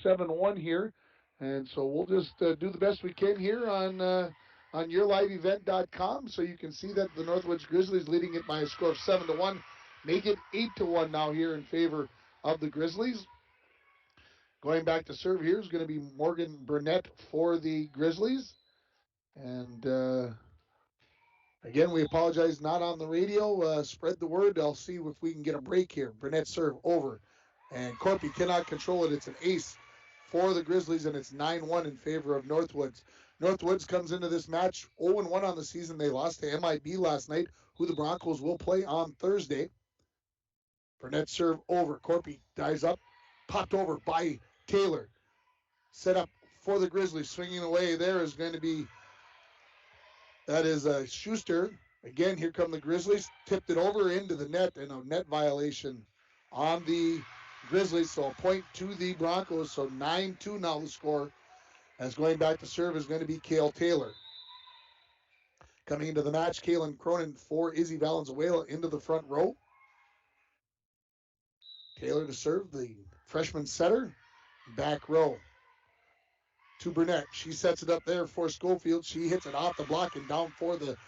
7-1 here. And so we'll just do the best we can here on yourliveevent.com, so you can see that the Northwoods Grizzlies leading it by a score of 7-1, make it 8-1 now here in favor of the Grizzlies. Going back to serve here is going to be Morgan Burnett for the Grizzlies. And again, we apologize, not on the radio. Spread the word. I'll see if we can get a break here. Burnett serve over. And Corpy cannot control it. It's an ace for the Grizzlies, and it's 9-1 in favor of Northwoods. Northwoods comes into this match 0-1 on the season. They lost to MIB last night, who the Broncos will play on Thursday. Burnett serve over. Corpy dives up, popped over by Taylor. Set up for the Grizzlies. Swinging away there is going to be, that is Schuster. Again, here come the Grizzlies. Tipped it over into the net, and a net violation on the Grizzlies. So a point to the Broncos. So 9-2 now the score. As going back to serve is going to be Cale Taylor. Coming into the match, Kalen Cronin for Izzy Valenzuela into the front row. Taylor to serve, the freshman setter. Back row to Burnett. She sets it up there for Schofield. She hits it off the block and down for the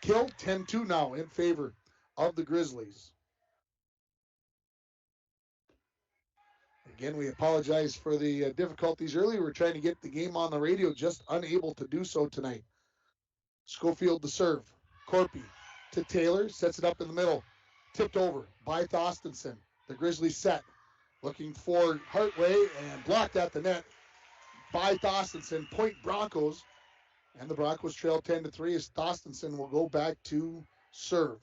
kill. 10-2 now in favor of the Grizzlies. Again, we apologize for the difficulties earlier. We're trying to get the game on the radio, just unable to do so tonight. Schofield to serve. Corpy to Taylor. Sets it up in the middle. Tipped over by Thostenson. The Grizzlies set. Looking for Hartway and blocked at the net by Thostenson. Point Broncos. And the Broncos trail 10-3 as Thostenson will go back to serve.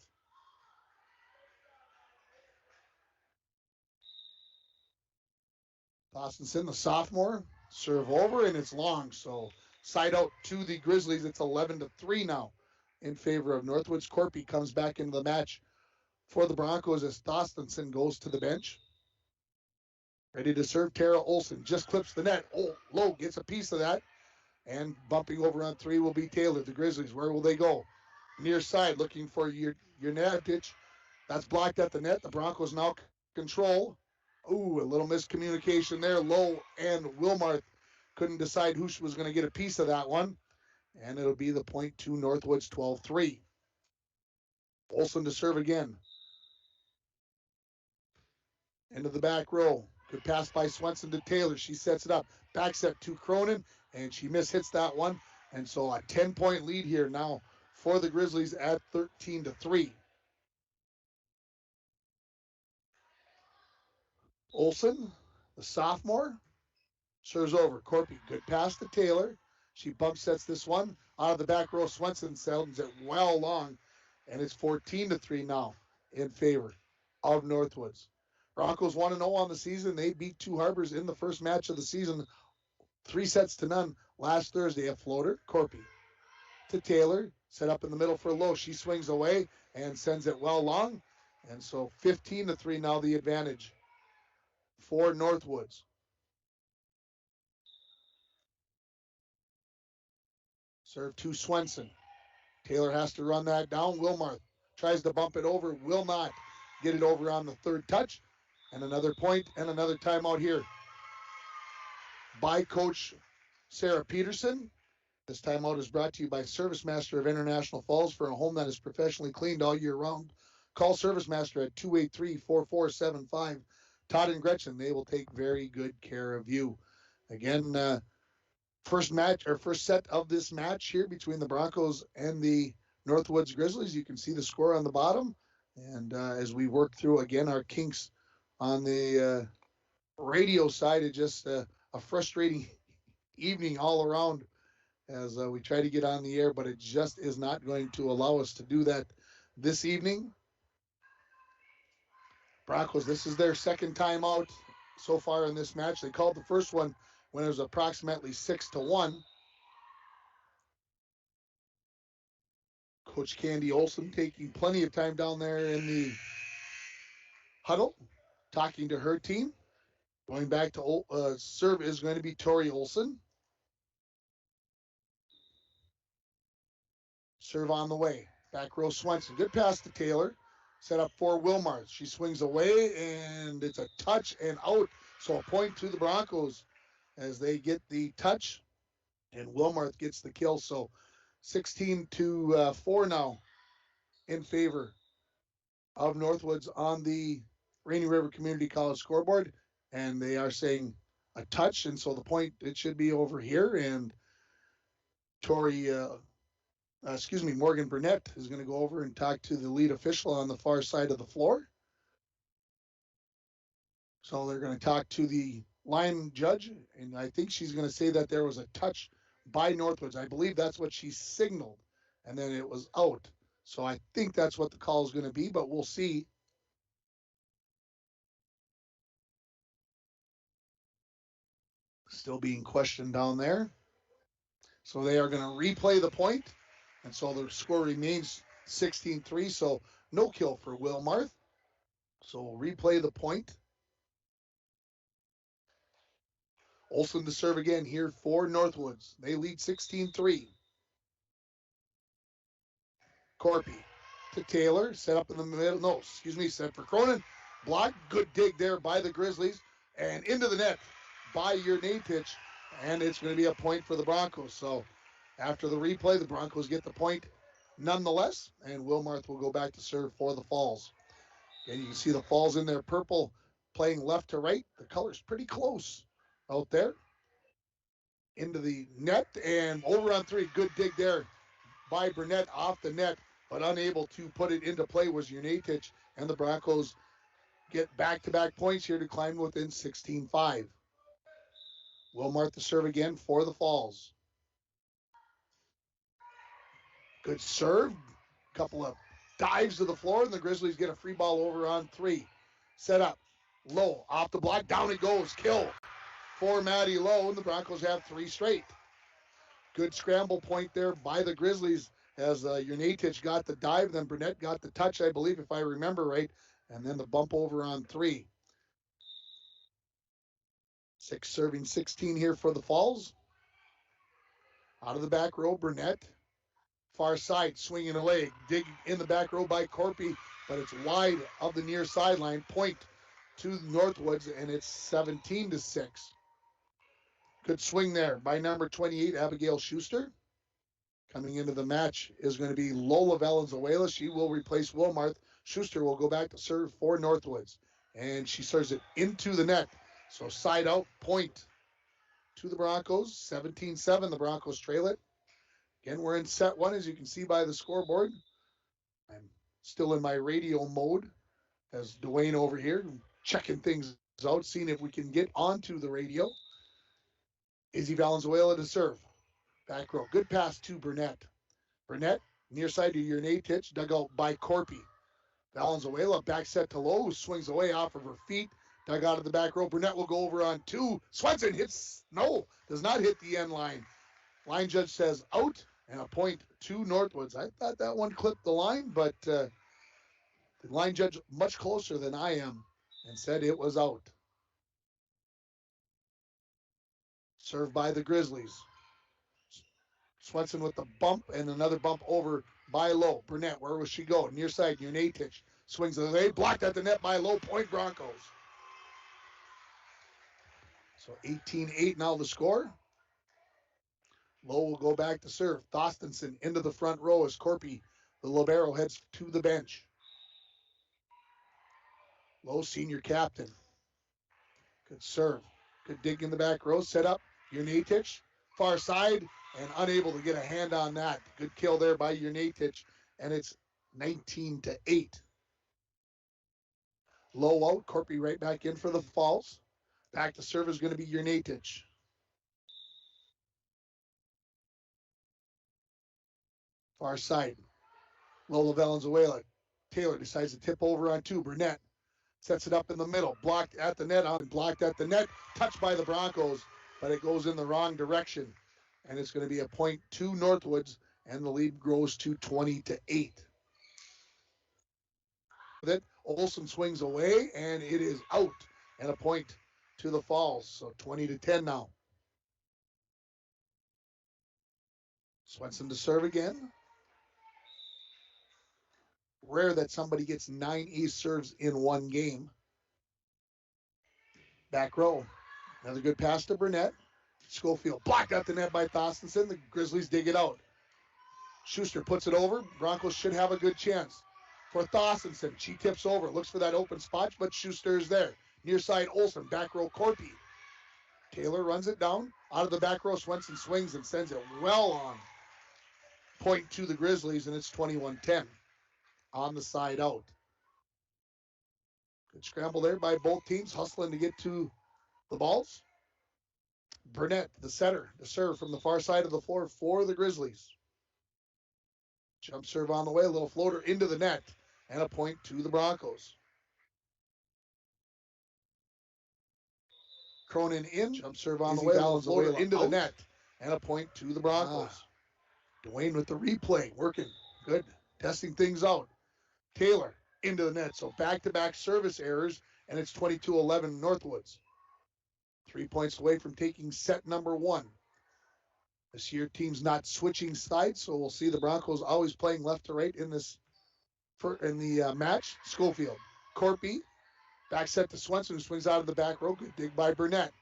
Thostenson, the sophomore, serve over, and it's long. So side out to the Grizzlies. It's 11-3 now in favor of Northwoods. Corpy comes back into the match for the Broncos as Thostenson goes to the bench. Ready to serve, Tara Olsen. Just clips the net. Oh, Lowe gets a piece of that. And bumping over on three will be Taylor. The Grizzlies, where will they go? Near side, looking for your net pitch. That's blocked at the net. The Broncos now control. Ooh, a little miscommunication there. Lowe and Wilmarth couldn't decide who was going to get a piece of that one. And it'll be the point to Northwoods, 12-3. Olsen to serve again. Into the back row. Good pass by Swenson to Taylor. She sets it up. Back set to Cronin, and she mishits that one. And so a 10-point lead here now for the Grizzlies at 13-3. Olsen, the sophomore, serves over. Corpy, good pass to Taylor. She bump sets this one out of the back row. Swenson sends it well long, and it's 14-3 now in favor of Northwoods. Broncos 1-0 on the season. They beat Two Harbors in the first match of the season, 3-0 last Thursday. A floater, Corpy to Taylor, set up in the middle for Lowe. She swings away and sends it well long, and so 15-3 now the advantage for Northwoods. Serve to Swenson. Taylor has to run that down. Wilmarth tries to bump it over, will not get it over on the third touch. And another point and another timeout here by Coach Sarah Peterson. This timeout is brought to you by Service Master of International Falls. For a home that is professionally cleaned all year round, call Service Master at 283-4475. Todd and Gretchen, they will take very good care of you. Again, first set of this match here between the Broncos and the Northwoods Grizzlies. You can see the score on the bottom. And as we work through, again, our kinks on the radio side, it's just a frustrating evening all around as we try to get on the air, but it just is not going to allow us to do that this evening. Broncos, this is their second time out so far in this match. They called the first one when it was approximately 6-1. Coach Candy Olsen taking plenty of time down there in the huddle, talking to her team. Going back to serve is going to be Tori Olsen. Serve on the way. Back row Swenson. Good pass to Taylor. Set up for Wilmarth. She swings away, and it's a touch and out. So a point to the Broncos as they get the touch, and Wilmarth gets the kill. So 16-4 now in favor of Northwoods on the Rainy River Community College scoreboard, and they are saying a touch, and so the point, it should be over here, and Morgan Burnett is going to go over and talk to the lead official on the far side of the floor. So they're going to talk to the line judge, and I think she's going to say that there was a touch by Northwoods. I believe that's what she signaled, and then it was out. So I think that's what the call is going to be, but we'll see. Still being questioned down there. So they are going to replay the point, and so the score remains 16-3, so no kill for Wilmarth. So we'll replay the point. Olsen to serve again here for Northwoods. They lead 16-3. Corpy to Taylor, set up in the middle. No, set for Cronin. Block, good dig there by the Grizzlies, and into the net by Jurnatić, and it's going to be a point for the Broncos. So after the replay, the Broncos get the point nonetheless, and Wilmarth will go back to serve for the Falls. And you can see the Falls in their purple playing left to right. The color's pretty close out there. Into the net and over on three. Good dig there by Burnett off the net, but unable to put it into play was Jurnatić, and the Broncos get back-to-back points here to climb within 16-5. Wilmarth to serve again for the Falls. Good serve. Couple of dives to the floor, and the Grizzlies get a free ball over on three. Set up. Low. Off the block. Down it goes. Kill for Maddie Lowe, and the Broncos have three straight. Good scramble point there by the Grizzlies as Jurnatić got the dive, then Burnett got the touch, I believe, if I remember right, and then the bump over on three. 6 serving 16 here for the Falls. Out of the back row, Burnett. Far side, swinging away. Dig in the back row by Corpy, but it's wide of the near sideline. Point to Northwoods, and it's 17-6. Good swing there by number 28, Abigail Schuster. Coming into the match is going to be Lola Valenzuela. She will replace Wilmarth. Schuster will go back to serve for Northwoods, and she serves it into the net. So side out, point to the Broncos. 17-7, the Broncos trail it. Again, we're in set one, as you can see by the scoreboard. I'm still in my radio mode as Dwayne over here checking things out, seeing if we can get onto the radio. Izzy Valenzuela to serve. Back row. Good pass to Burnett. Burnett, near side to Jurnatić, dug out by Corpy. Valenzuela, back set to Lowe, swings away off of her feet. Dug out of the back row. Burnett will go over on two. Swenson does not hit the end line. Line judge says out, and a point to Northwoods. I thought that one clipped the line, but the line judge much closer than I am and said it was out. Served by the Grizzlies. Swenson with the bump and another bump over by Lowe. Burnett, where will she go? Near side, Jurnatić swings it away. Blocked at the net by Lowe. Point Broncos. So 18-8 now the score. Lowe will go back to serve. Thostenson into the front row as Corpy, the libero, heads to the bench. Lowe, senior captain. Good serve. Good dig in the back row. Set up. Jurnatić, far side, and unable to get a hand on that. Good kill there by Jurnatić, and it's 19-8. Low out. Corpy right back in for the Falls. Back to serve is going to be Jurnatić. Far side. Lola Valenzuela. Taylor decides to tip over on two. Burnett sets it up in the middle. Blocked at the net. Blocked at the net. Touched by the Broncos, but it goes in the wrong direction. And it's going to be a point to Northwoods, and the lead grows to 20-8. That Olsen swings away, and it is out, and a point to the Falls. So 20-10 now. Swenson to serve again. Rare that somebody gets 9 ace serves in one game. Back row. Another good pass to Burnett. Schofield blocked out the net by Thorstensen. The Grizzlies dig it out. Schuster puts it over. Broncos should have a good chance. For Thorstensen, she tips over, looks for that open spot, but Schuster is there. Near side, Olsen, back row, Corpy. Taylor runs it down. Out of the back row, Swenson swings and sends it well on. Point to the Grizzlies, and it's 21-10 on the side out. Good scramble there by both teams, hustling to get to the balls. Burnett, the setter, the serve from the far side of the floor for the Grizzlies. Jump serve on the way, a little floater into the net, and a point to the Broncos. Cronin in, jump serve on the way, a little floater into the net, and a point to the Broncos. Dwayne with the replay, working good, testing things out. Taylor into the net, so back-to-back service errors, and it's 22-11 Northwoods. 3 points away from taking set number one. This year, team's not switching sides, so we'll see the Broncos always playing left to right in the match. Schofield, Corpy, back set to Swenson, who swings out of the back row. Good dig by Burnett.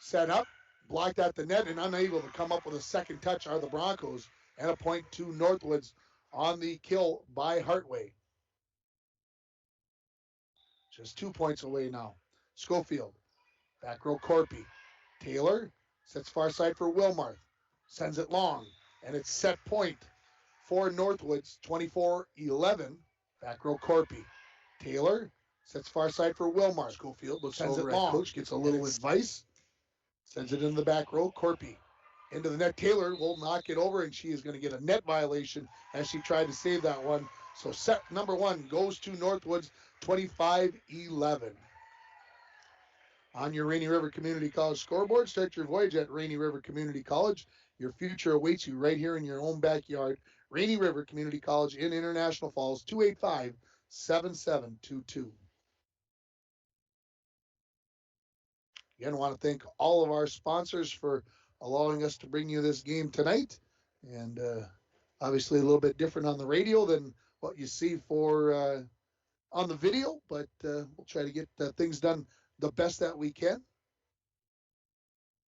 Set up, blocked at the net, and unable to come up with a second touch are the Broncos, and a point to Northwoods on the kill by Hartway. Just 2 points away now. Schofield, back row, Corpy. Taylor sets far side for Wilmarth. Sends it long, and it's set point for Northwoods, 24-11. Back row, Corpy. Taylor sets far side for Wilmarth. Schofield sends it long. Coach gets a little advice. Sends it in the back row. Corpy into the net. Taylor will knock it over, and she is going to get a net violation as she tried to save that one. So set number one goes to Northwoods, 25-11. On your Rainy River Community College scoreboard, start your voyage at Rainy River Community College. Your future awaits you right here in your own backyard. Rainy River Community College in International Falls, 285-7722. Again, I want to thank all of our sponsors for allowing us to bring you this game tonight. And obviously a little bit different on the radio than what you see for on the video, but we'll try to get things done the best that we can.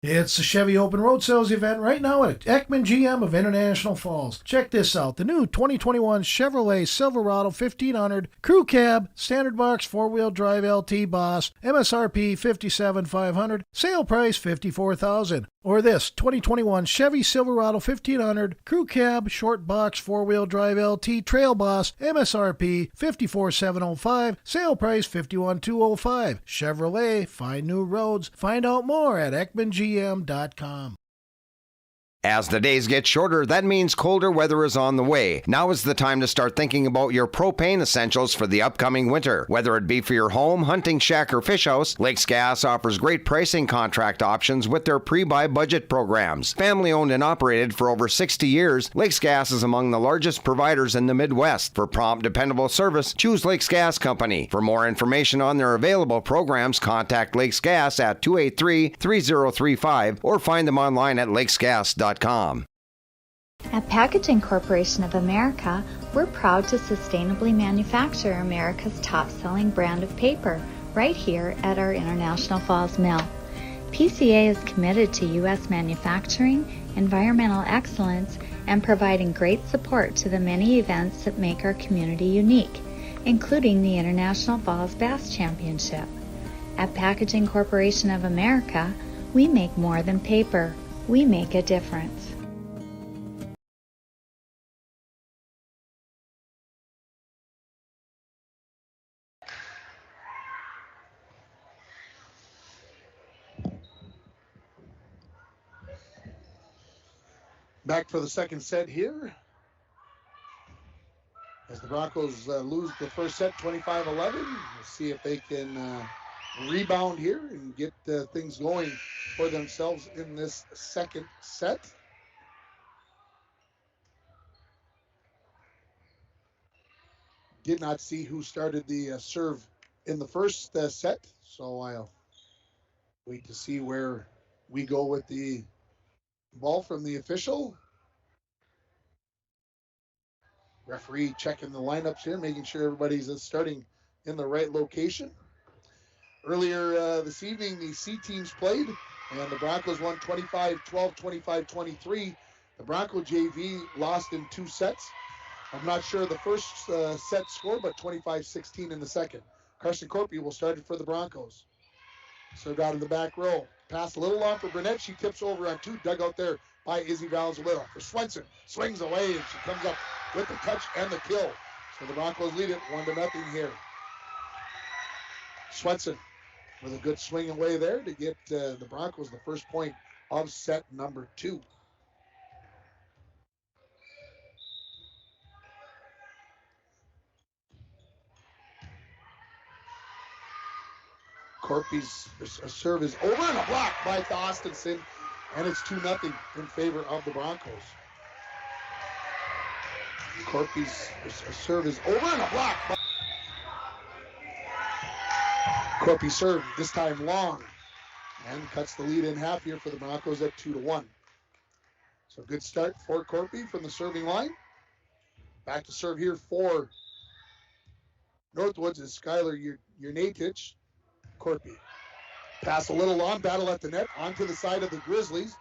It's the Chevy Open Road Sales event right now at Ekman GM of International Falls. Check this out. The new 2021 Chevrolet Silverado 1500 Crew Cab, Standard Box 4-Wheel Drive LT Boss, MSRP $57,500, sale price $54,000. Or this 2021 Chevy Silverado 1500 Crew Cab, Short Box 4-Wheel Drive LT Trail Boss, MSRP $54,705, sale price $51,205. Chevrolet, find new roads. Find out more at EkmanGM.com. As the days get shorter, that means colder weather is on the way. Now is the time to start thinking about your propane essentials for the upcoming winter. Whether it be for your home, hunting shack, or fish house, Lakes Gas offers great pricing contract options with their pre-buy budget programs. Family owned and operated for over 60 years, Lakes Gas is among the largest providers in the Midwest. For prompt, dependable service, choose Lakes Gas Company. For more information on their available programs, contact Lakes Gas at 283-3035 or find them online at lakesgas.com. At Packaging Corporation of America, we're proud to sustainably manufacture America's top-selling brand of paper right here at our International Falls Mill. PCA is committed to U.S. manufacturing, environmental excellence, and providing great support to the many events that make our community unique, including the International Falls Bass Championship. At Packaging Corporation of America, we make more than paper. We make a difference. Back for the second set here. As the Broncos lose the first set, 25-11. We'll see if they can rebound here and get things going for themselves in this second set. Did not see who started the serve in the first set, so I'll wait to see where we go with the ball from the official. Referee checking the lineups here, making sure everybody's starting in the right location. Earlier this evening, the C teams played. And the Broncos won 25-12, 25-23. The Bronco JV lost in 2 sets. I'm not sure the first set score, but 25-16 in the second. Carson Corpy will start it for the Broncos. Served out of the back row. Pass a little long for Burnett. She tips over on 2. Dug out there by Izzy Valenzuela. For Swenson. Swings away, and she comes up with the touch and the kill. So the Broncos lead it 1-0 here. Swenson with a good swing away there to get the Broncos the first point of set number 2. Corpy's serve is over and a block by Thorstensen, and it's 2-0 in favor of the Broncos. Corpy's serve is over and a block. Corpy serve, this time long, and cuts the lead in half here for the Broncos at 2-1. So good start for Corpy from the serving line. Back to serve here for Northwoods is Skylar Urnatich. Corpy. Pass a little long, battle at the net, onto the side of the Grizzlies.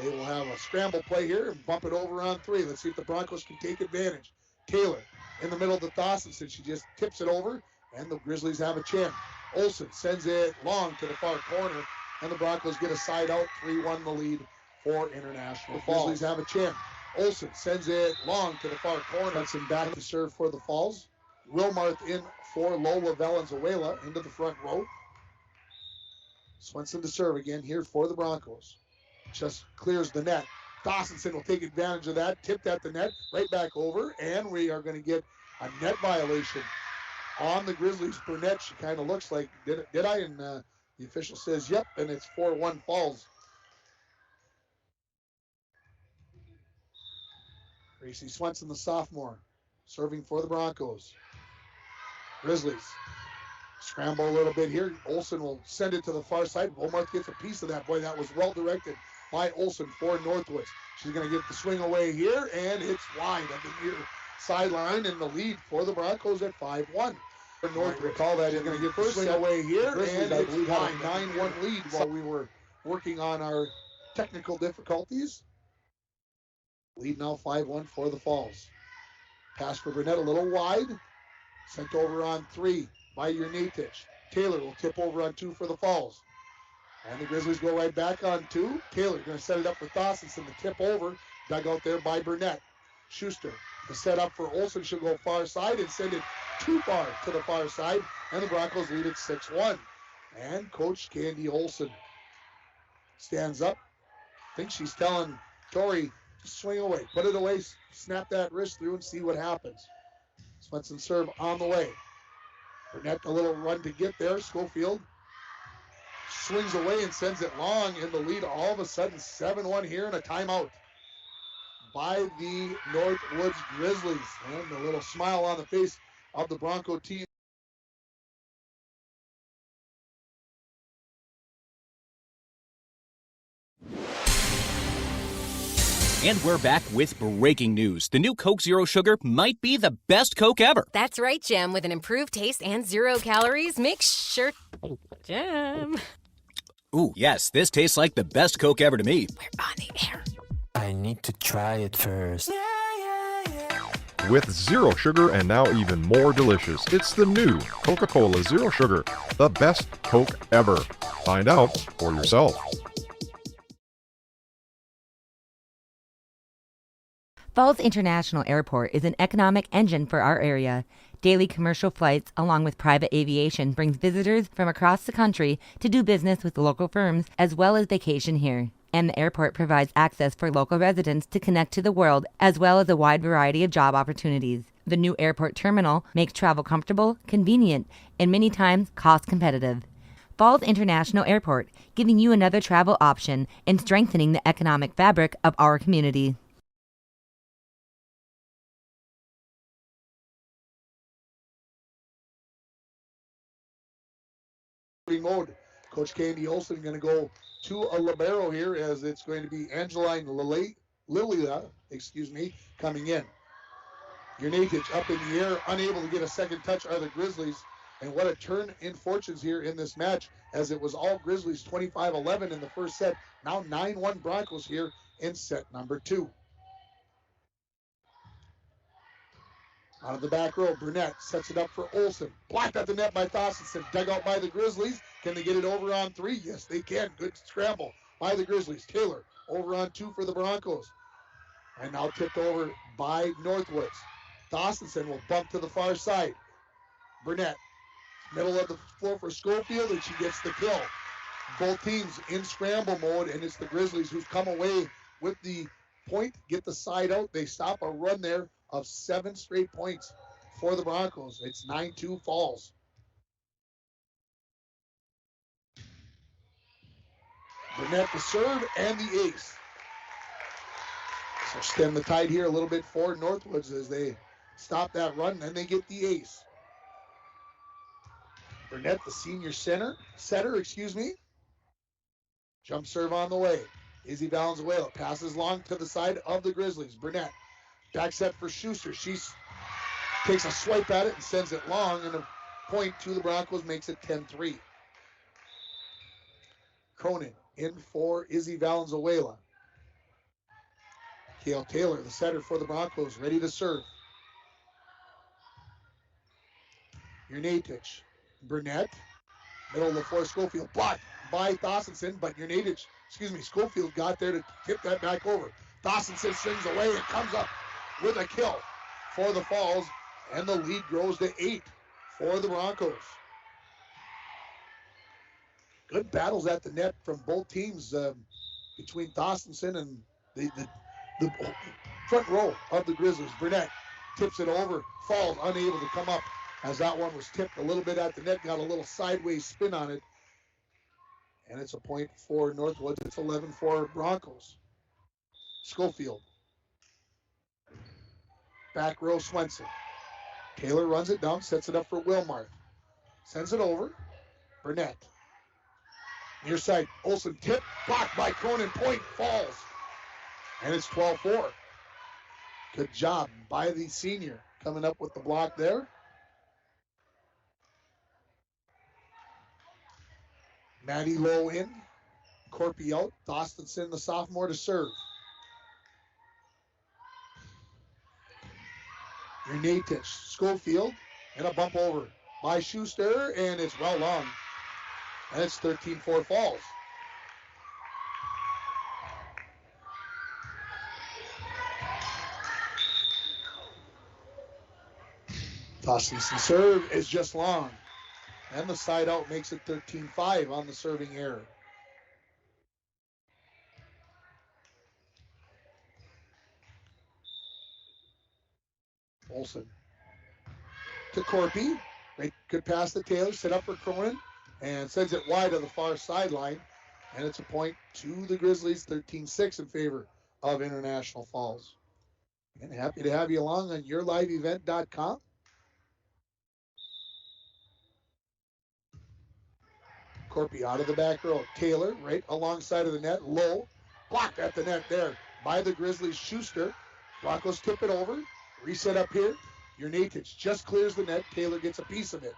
They will have a scramble play here and bump it over on 3. Let's see if the Broncos can take advantage. Taylor in the middle of the Thorstensen. She just tips it over, and the Grizzlies have a chance. Olsen sends it long to the far corner, and the Broncos get a side out. 3-1 the lead for International Falls. Grizzlies have a chance. Olsen sends it long to the far corner. Cuts him back to serve for the Falls. Wilmarth in for Lola Valenzuela into the front row. Swenson to serve again here for the Broncos. Just clears the net. Thorstensen will take advantage of that. Tipped at the net, right back over, and we are going to get a net violation on the Grizzlies. Burnett, she kind of looks like, did I? And the official says, yep, and it's 4-1 Falls. Gracie Swenson, the sophomore, serving for the Broncos. Grizzlies scramble a little bit here. Olsen will send it to the far side. Wilmarth gets a piece of that. Boy, that was well directed by Olsen for Northwoods. She's going to get the swing away here, and it's wide at the near sideline, and the lead for the Broncos at 5-1. North recall that is going to get the swing away here, and it's wide. 9-1 lead while we were working on our technical difficulties. Lead now 5-1 for the Falls. Pass for Burnett a little wide. Sent over on 3 by Urnatich. Taylor will tip over on 2 for the Falls. And the Grizzlies go right back on 2. Taylor going to set it up for Thorstensen. The tip over. Dug out there by Burnett. Schuster, the set up for Olsen. She'll go far side and send it too far to the far side. And the Broncos lead it 6-1. And Coach Candy Olsen stands up. I think she's telling Tori to swing away. Put it away. Snap that wrist through and see what happens. Swenson serve on the way. Burnett a little run to get there. Schofield swings away and sends it long in the lead. All of a sudden 7-1 here and a timeout by the Northwoods Grizzlies. And a little smile on the face of the Bronco team. And we're back with breaking news. The new Coke Zero Sugar might be the best Coke ever. That's right, Jim. With an improved taste and 0 calories, make sure... Jim. Ooh, yes, this tastes like the best Coke ever to me. We're on the air. I need to try it first. With zero sugar and now even more delicious, it's the new Coca-Cola Zero Sugar, the best Coke ever. Find out for yourself. Falls International Airport is an economic engine for our area. Daily commercial flights, along with private aviation, brings visitors from across the country to do business with local firms as well as vacation here. And the airport provides access for local residents to connect to the world as well as a wide variety of job opportunities. The new airport terminal makes travel comfortable, convenient, and many times cost competitive. Falls International Airport, giving you another travel option and strengthening the economic fabric of our community. Mode. Coach Candy Olsen going to go to a libero here as it's going to be Angeline Lilia, coming in. Urnatich up in the air, unable to get a second touch are the Grizzlies. And what a turn in fortunes here in this match, as it was all Grizzlies 25-11 in the first set. Now 9-1 Broncos here in set number 2. Out of the back row, Burnett sets it up for Olsen. Blocked at the net by Thorstensen. Dug out by the Grizzlies. Can they get it over on 3? Yes, they can. Good scramble by the Grizzlies. Taylor over on 2 for the Broncos. And now tipped over by Northwoods. Thorstensen will bump to the far side. Burnett, middle of the floor for Schofield, and she gets the kill. Both teams in scramble mode, and it's the Grizzlies who've come away with the point, get the side out. They stop a run there of 7 straight points for the Broncos. It's 9-2 Falls. Burnett the serve and the ace. So stem the tide here a little bit for Northwoods as they stop that run, and they get the ace. Burnett, the senior setter, Jump serve on the way. Izzy Valenzuela passes long to the side of the Grizzlies. Burnett, back set for Schuster. She takes a swipe at it and sends it long, and a point to the Broncos makes it 10-3. Cronin in for Izzy Valenzuela. Kale Taylor, the setter for the Broncos, ready to serve. Jurnatic. Burnett, middle of the floor, Schofield, blocked by Thorstensen, but Schofield got there to tip that back over. Thorstensen swings away and comes up with a kill for the Falls, and the lead grows to 8 for the Broncos. Good battles at the net from both teams between Thorstensen and the front row of the Grizzlies. Burnett tips it over, Falls unable to come up, as that one was tipped a little bit at the net, got a little sideways spin on it. And it's a point for Northwoods. It's 11 for Broncos. Schofield. Back row, Swenson. Taylor runs it down, sets it up for Wilmarth. Sends it over. Burnett. Near side, Olsen tip, blocked by Cronin, point, Falls. And it's 12-4. Good job by the senior coming up with the block there. Maddie Lowe in, Corpy out, Thorstensen, the sophomore, to serve. Jurnatic, Schofield, and a bump over by Schuster, and it's well long. And it's 13-4 Falls. Thorstensen's serve is just long. And the side out makes it 13-5 on the serving error. Olsen to Corpy. Good pass to Taylor, set up for Cronin, and sends it wide on the far sideline. And it's a point to the Grizzlies, 13-6 in favor of International Falls. And happy to have you along on yourliveevent.com. Corpy out of the back row. Taylor right alongside of the net. Low. Blocked at the net there by the Grizzlies. Schuster. Broncos tip it over. Reset up here. Jurnatic just clears the net. Taylor gets a piece of it.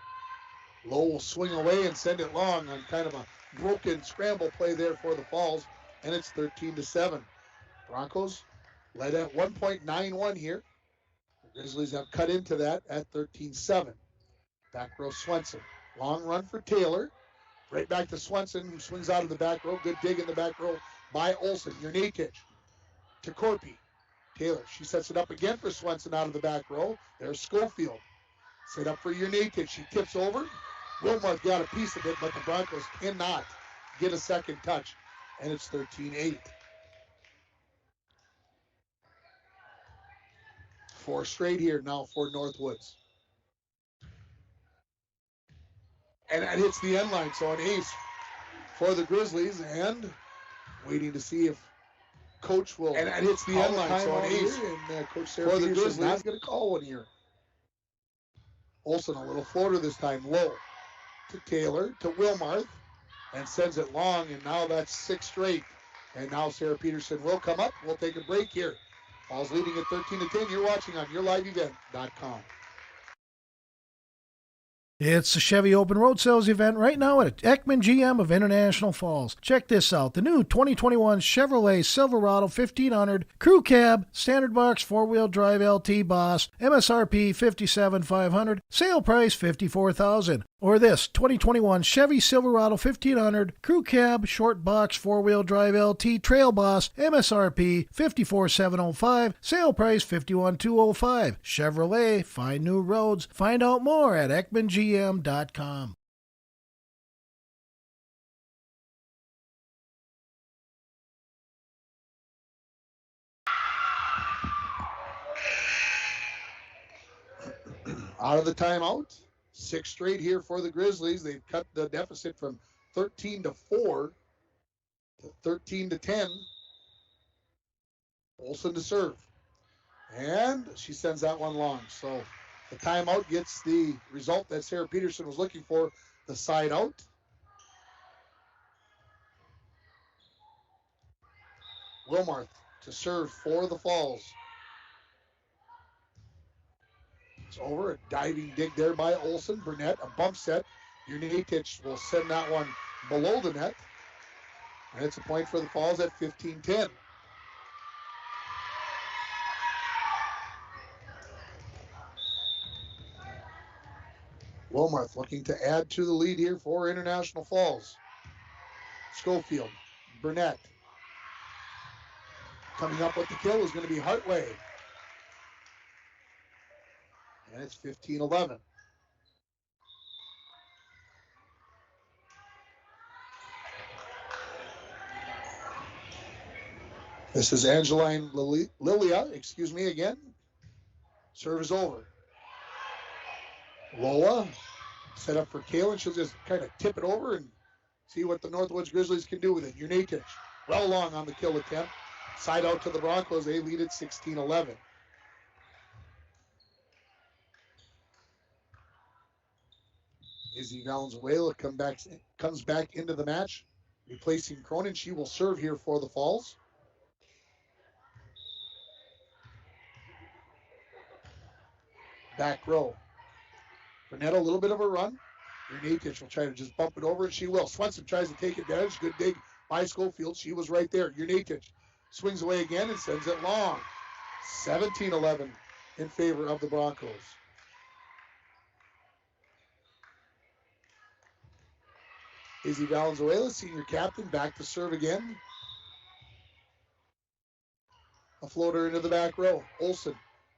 Low will swing away and send it long on kind of a broken scramble play there for the Falls. And it's 13-7. Broncos led at 1.91 here. The Grizzlies have cut into that at 13-7. Back row Swenson. Long run for Taylor. Right back to Swenson, who swings out of the back row. Good dig in the back row by Olsen. Jurnatic to Corpy. Taylor, she sets it up again for Swenson out of the back row. There's Schofield. Set up for Jurnatic. She tips over. Wilmarth got a piece of it, but the Broncos cannot get a second touch. And it's 13-8. 4 straight here now for Northwoods. And that hits the end line, so an ace for the Grizzlies, and waiting to see if Coach will. And that hits the end line, so an ace. And Coach Sarah for the Grizzlies not going to call one here. Olsen, a little floater this time, low to Taylor, to Wilmarth, and sends it long, and now that's 6 straight. And now Sarah Peterson will come up. We'll take a break here. Falls leading at 13-10. You're watching on yourliveevent.com. It's the Chevy Open Road Sales event right now at Ekman GM of International Falls. Check this out. The new 2021 Chevrolet Silverado 1500 Crew Cab, Standard Box 4-Wheel Drive LT Boss, MSRP $57,500, sale price $54,000. Or this 2021 Chevy Silverado 1500 Crew Cab, Short Box 4-Wheel Drive LT Trail Boss, MSRP $54,705, sale price $51,205. Chevrolet, find new roads. Find out more at EkmanGM.com. Out of the timeout, 6 straight here for the Grizzlies. They've cut the deficit from 13 to 4 to 13 to 10. Olsen to serve. And she sends that one long. So the timeout gets the result that Sarah Peterson was looking for, the side out. Wilmarth to serve for the Falls. It's over. A diving dig there by Olsen. Burnett, a bump set. Unitich will send that one below the net. And it's a point for the Falls at 15-10. Wilmarth looking to add to the lead here for International Falls. Schofield, Burnett. Coming up with the kill is going to be Hartway. And it's 15-11. This is Angeline Lilia, again. Serve is over. Lola set up for Kalen. She'll just kind of tip it over and see what the Northwoods Grizzlies can do with it. Unitich, well long on the kill attempt. Side out to the Broncos. They lead at 16-11. Izzy Valenzuela comes back into the match, replacing Cronin. She will serve here for the Falls. Back row. Burnett, a little bit of a run. Unitich will try to just bump it over, and she will. Swenson tries to take advantage. Good dig by Schofield. She was right there. Unitich swings away again and sends it long. 17-11 in favor of the Broncos. Izzy Valenzuela, senior captain, back to serve again. A floater into the back row. Olsen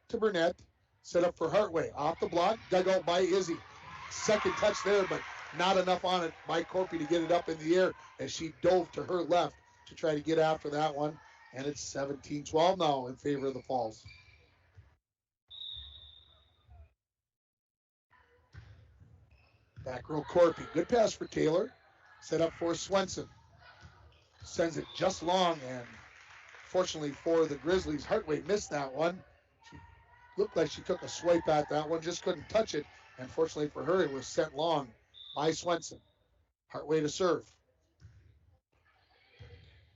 to Burnett. Set up for Hartway. Off the block, dug out by Izzy. Second touch there, but not enough on it by Corpy to get it up in the air as she dove to her left to try to get after that one. And it's 17-12 now in favor of the Falls. Back row Corpy. Good pass for Taylor. Set up for Swenson. Sends it just long, and fortunately for the Grizzlies, Hartway missed that one. She looked like she took a swipe at that one, just couldn't touch it. And fortunately for her, it was sent long by Swenson. Hartway to serve.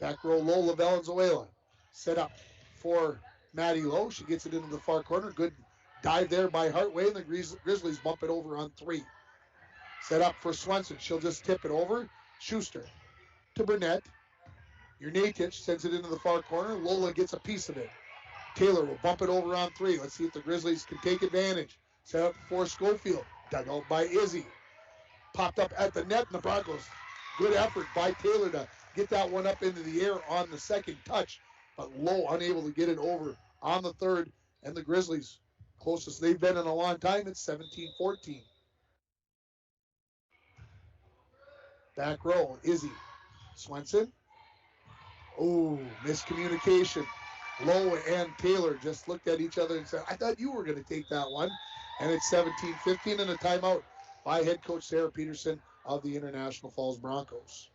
Back row Lola Valenzuela. Set up for Maddie Lowe. She gets it into the far corner. Good dive there by Hartway, and the Grizzlies bump it over on 3. Set up for Swenson. She'll just tip it over. Schuster to Burnett. Unitich sends it into the far corner. Lola gets a piece of it. Taylor will bump it over on 3. Let's see if the Grizzlies can take advantage. Set up for Schofield. Dug out by Izzy. Popped up at the net, and the Broncos. Good effort by Taylor to get that one up into the air on the second touch. But Lowe unable to get it over on the third. And the Grizzlies, closest they've been in a long time, it's 17-14. Back row, Izzy. Swenson. Oh, miscommunication. Lowe and Taylor just looked at each other and said, I thought you were going to take that one. And it's 17-15 and a timeout by head coach Sarah Peterson of the International Falls Broncos.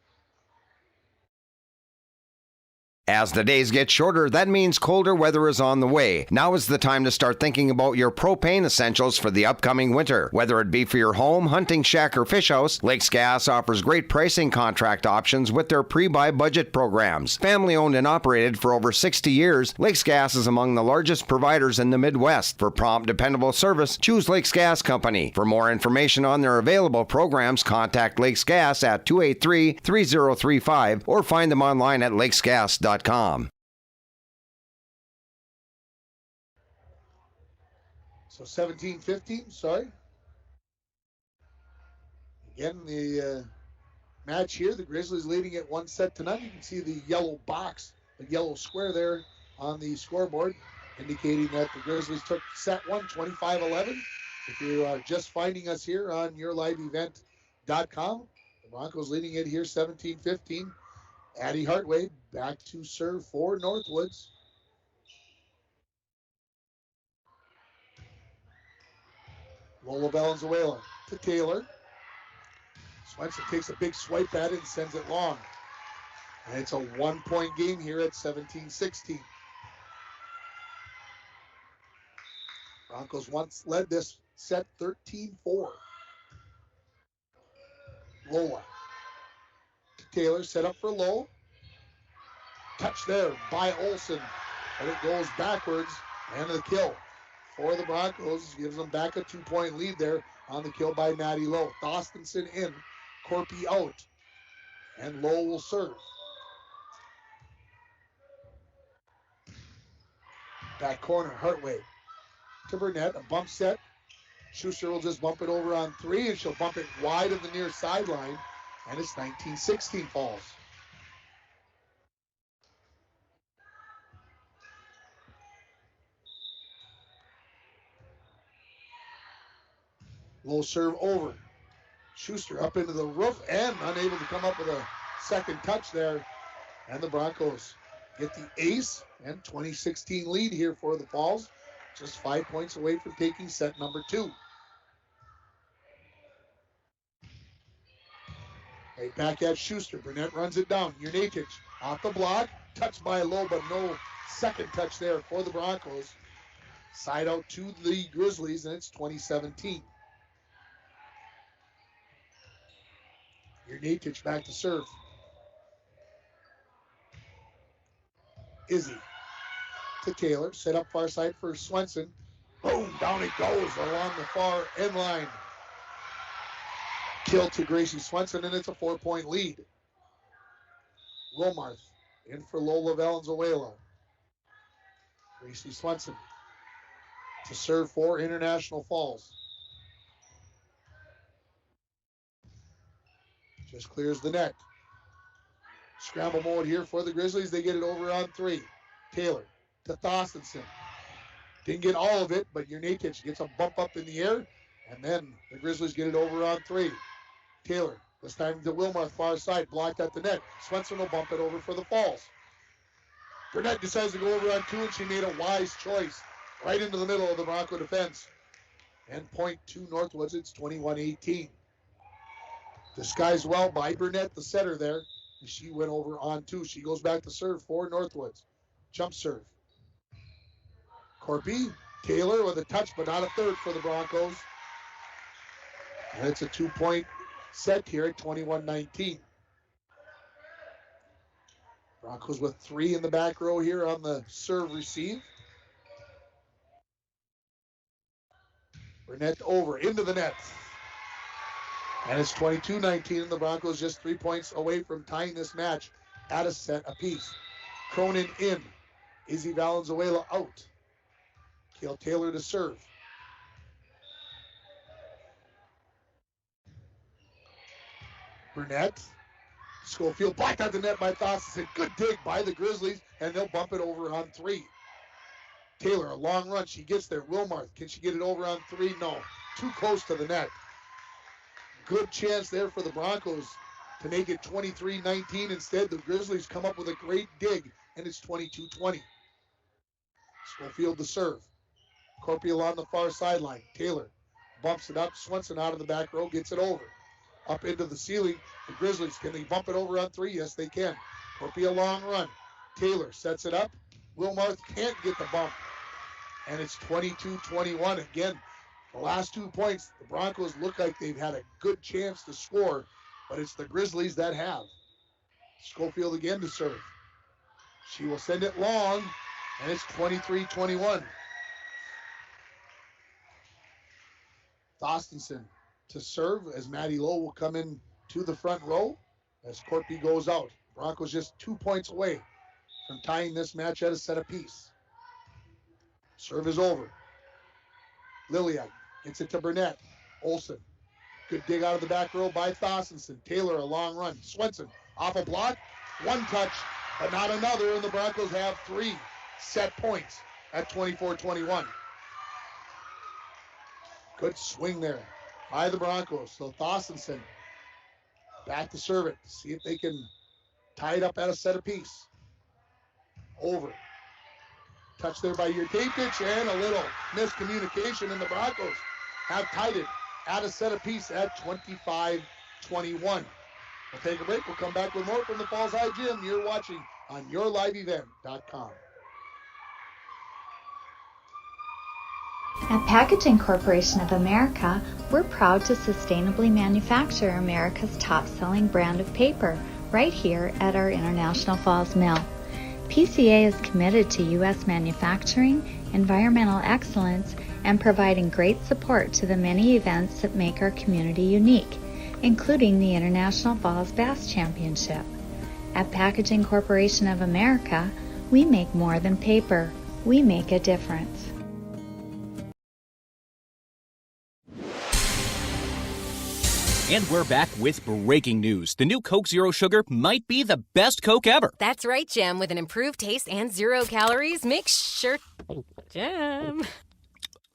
As the days get shorter, that means colder weather is on the way. Now is the time to start thinking about your propane essentials for the upcoming winter. Whether it be for your home, hunting shack, or fish house, Lakes Gas offers great pricing contract options with their pre-buy budget programs. Family owned and operated for over 60 years, Lakes Gas is among the largest providers in the Midwest. For prompt, dependable service, choose Lakes Gas Company. For more information on their available programs, contact Lakes Gas at 283-3035 or find them online at lakesgas.com. So 17-15, sorry. Again, the match here, the Grizzlies leading it 1-0. You can see the yellow box, the yellow square there on the scoreboard, indicating that the Grizzlies took set one, 25-11. If you are just finding us here on yourliveevent.com, the Broncos leading it here 17-15. Addie Hartway back to serve for Northwoods. Lola Valenzuela to Taylor. Swenson takes a big swipe at it and sends it long. And it's a 1-point game here at 17-16. Broncos once led this set 13-4. Lola to Taylor, set up for Lowe. Touch there by Olsen, but it goes backwards, and the kill for the Broncos gives them back a 2-point lead there on the kill by Maddie Lowe. Dostinson in, Corpy out, and Lowe will serve. Back corner, Hartway to Burnett, a bump set. Schuster will just bump it over on three, and she'll bump it wide of the near sideline, and it's 19-16 falls. Low serve over. Schuster up into the roof and unable to come up with a second touch there. And the Broncos get the ace and 20-16 lead here for the Falls. Just 5 points away from taking set number 2. Right back at Schuster. Burnett runs it down. Jurnatic off the block. Touched by Lowe, but no second touch there for the Broncos. Side out to the Grizzlies, and it's 20-17. Jurnatic back to serve. Izzy to Taylor. Set up far side for Swenson. Boom, down it goes along the far end line. Kill to Gracie Swenson, and it's a 4-point lead. Wilmarth in for Lola Valenzuela. Gracie Swenson to serve for International Falls. Just clears the net. Scramble mode here for the Grizzlies. They get it over on 3. Taylor to Thorstensen. Didn't get all of it, but Jurnatic gets a bump up in the air, and then the Grizzlies get it over on 3. Taylor, this time to Wilmarth, far side, blocked at the net. Swenson will bump it over for the Falls. Burnett decides to go over on 2, and she made a wise choice right into the middle of the Bronco defense. And point to Northwoods, it's 21-18. Disguised well by Burnett, the setter there. And she went over on 2. She goes back to serve for Northwoods. Jump serve. Corpy, Taylor with a touch, but not a third for the Broncos. And it's a 2-point set here at 21-19. Broncos with 3 in the back row here on the serve receive. Burnett over into the net. And it's 22-19, and the Broncos just 3 points away from tying this match at a set apiece. Cronin in. Izzy Valenzuela out. Kale Taylor to serve. Burnett. Schofield blocked out the net by Thorstensen. Good dig by the Grizzlies, and they'll bump it over on 3. Taylor, a long run. She gets there. Wilmarth, can she get it over on 3? No. Too close to the net. Good chance there for the Broncos to make it 23-19. Instead, the Grizzlies come up with a great dig, and it's 22-20. Schofield to serve. Corpiel on the far sideline. Taylor bumps it up. Swenson out of the back row, gets it over. Up into the ceiling. The Grizzlies, can they bump it over on 3? Yes, they can. Corpiel long run. Taylor sets it up. Wilmarth can't get the bump. And it's 22-21. Again, the last 2 points, the Broncos look like they've had a good chance to score, but it's the Grizzlies that have. Schofield again to serve. She will send it long, and it's 23-21. Thorstensen to serve as Maddie Lowe will come in to the front row as Corpy goes out. Broncos just 2 points away from tying this match at a set apiece. Serve is over. Liliak gets it to Burnett. Olsen. Good dig out of the back row by Thorstensen. Taylor a long run. Swenson off a block. One touch, but not another, and the Broncos have 3 set points at 24-21. Good swing there by the Broncos. So Thorstensen back to serve it. See if they can tie it up at a set apiece. Over. Touch there by Jurtevich, and a little miscommunication, and the Broncos have tied it at a set apiece at 25-21. We'll take a break. We'll come back with more from the Falls High Gym. You're watching on yourliveevent.com. At Packaging Corporation of America, we're proud to sustainably manufacture America's top-selling brand of paper right here at our International Falls Mill. PCA is committed to U.S. manufacturing, environmental excellence, and providing great support to the many events that make our community unique, including the International Falls Bass Championship. At Packaging Corporation of America, we make more than paper. We make a difference. And we're back with breaking news. The new Coke Zero Sugar might be the best Coke ever. That's right, Jim. With an improved taste and 0 calories, make sure... Jim.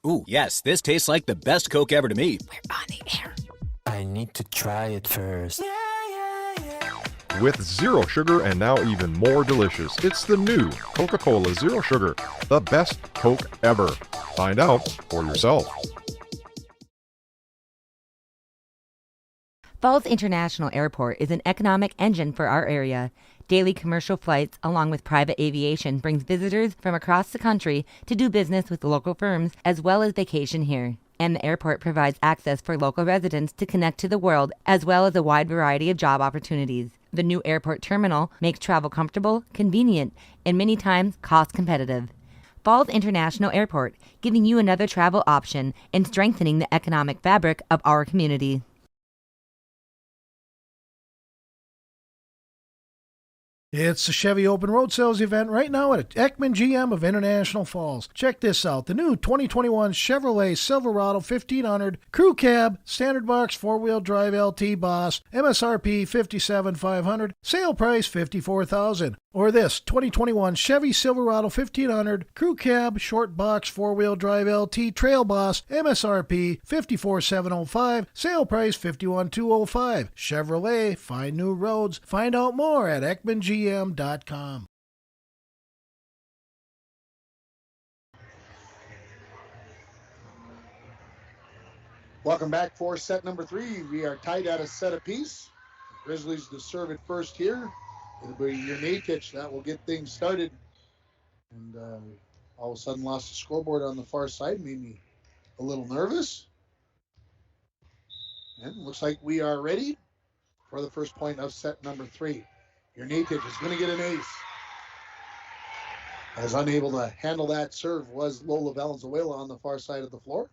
Ooh, yes, this tastes like the best Coke ever to me. We're on the air. I need to try it first. With zero sugar and now even more delicious, it's the new Coca-Cola Zero Sugar, the best Coke ever. Find out for yourself. Falls International Airport is an economic engine for our area. Daily commercial flights, along with private aviation, brings visitors from across the country to do business with local firms as well as vacation here. And the airport provides access for local residents to connect to the world as well as a wide variety of job opportunities. The new airport terminal makes travel comfortable, convenient, and many times cost competitive. Falls International Airport, giving you another travel option and strengthening the economic fabric of our community. It's the Chevy Open Road Sales event right now at Ekman GM of International Falls. Check this out. The new 2021 Chevrolet Silverado 1500 Crew Cab, Standard Box 4-Wheel Drive LT Boss, MSRP $57,500, sale price $54,000. Or this 2021 Chevy Silverado 1500 Crew Cab, Short Box 4-Wheel Drive LT Trail Boss, MSRP $54,705, sale price $51,205. Chevrolet, find new roads. Find out more at EkmanGM.com. Welcome back for set number 3. We are tied at a set apiece. Grizzlies to serve it first here. It'll be your Natich that will get things started. And all of a sudden lost the scoreboard on the far side. Made me a little nervous. And looks like we are ready for the first point of set number 3. Your Natich is going to get an ace. As unable to handle that serve was Lola Valenzuela on the far side of the floor.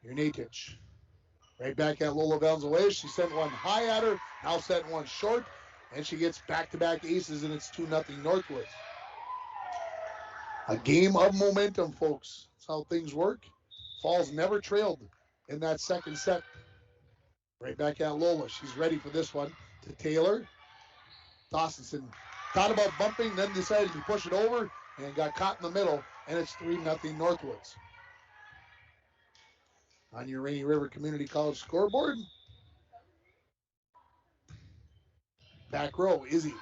Your Natich. Right back at Lola Valenzuela. She sent one high at her. Now sent one short. And she gets back-to-back aces, and it's 2-0 Northwoods. A game of momentum, folks. That's how things work. Falls never trailed in that second set. Right back at Lola. She's ready for this one. To Taylor. Thorstensen thought about bumping, then decided to push it over and got caught in the middle, and it's 3-0 Northwoods. On your Rainy River Community College scoreboard. Back row, Izzy.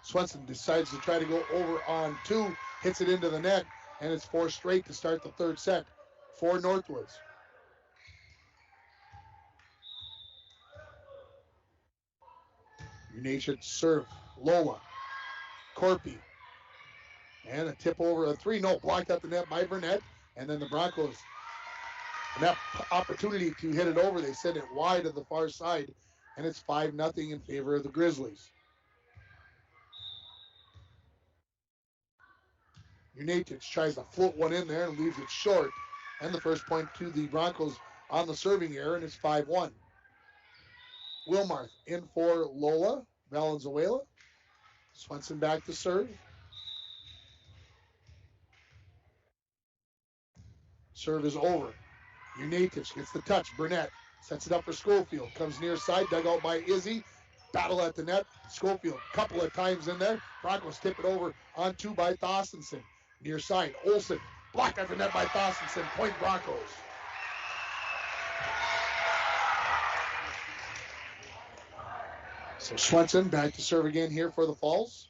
Swenson decides to try to go over on 2, hits it into the net, and it's 4 straight to start the third set for Northwoods. United serve. Lola. Corpy. And a tip over a three. No, blocked at the net by Burnett. And then the Broncos, and that opportunity to hit it over, they send it wide to the far side. And it's 5-0 in favor of the Grizzlies. United tries to float one in there and leaves it short. And the first point to the Broncos on the serving error, and it's 5-1. Wilmarth in for Lola. Valenzuela. Swenson back to serve. Serve is over. United gets the touch. Burnett sets it up for Schofield. Comes near side, dug out by Izzy. Battle at the net. Schofield, couple of times in there. Broncos tip it over on two by Thorstensen. Near side, Olsen. Blocked at the net by Thorstensen. Point Broncos. So Swenson back to serve again here for the Falls.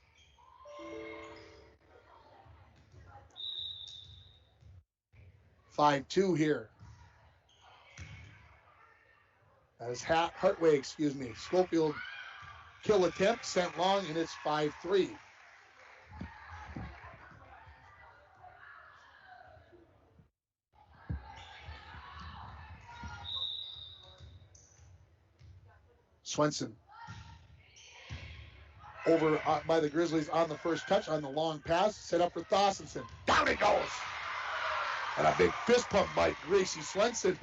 (5-2) here. That is Hartway, Schofield kill attempt, sent long, and it's 5-3. Swenson over by the Grizzlies on the first touch on the long pass, set up for Thorstensen. Down it goes! And a big fist pump by Gracie Swenson.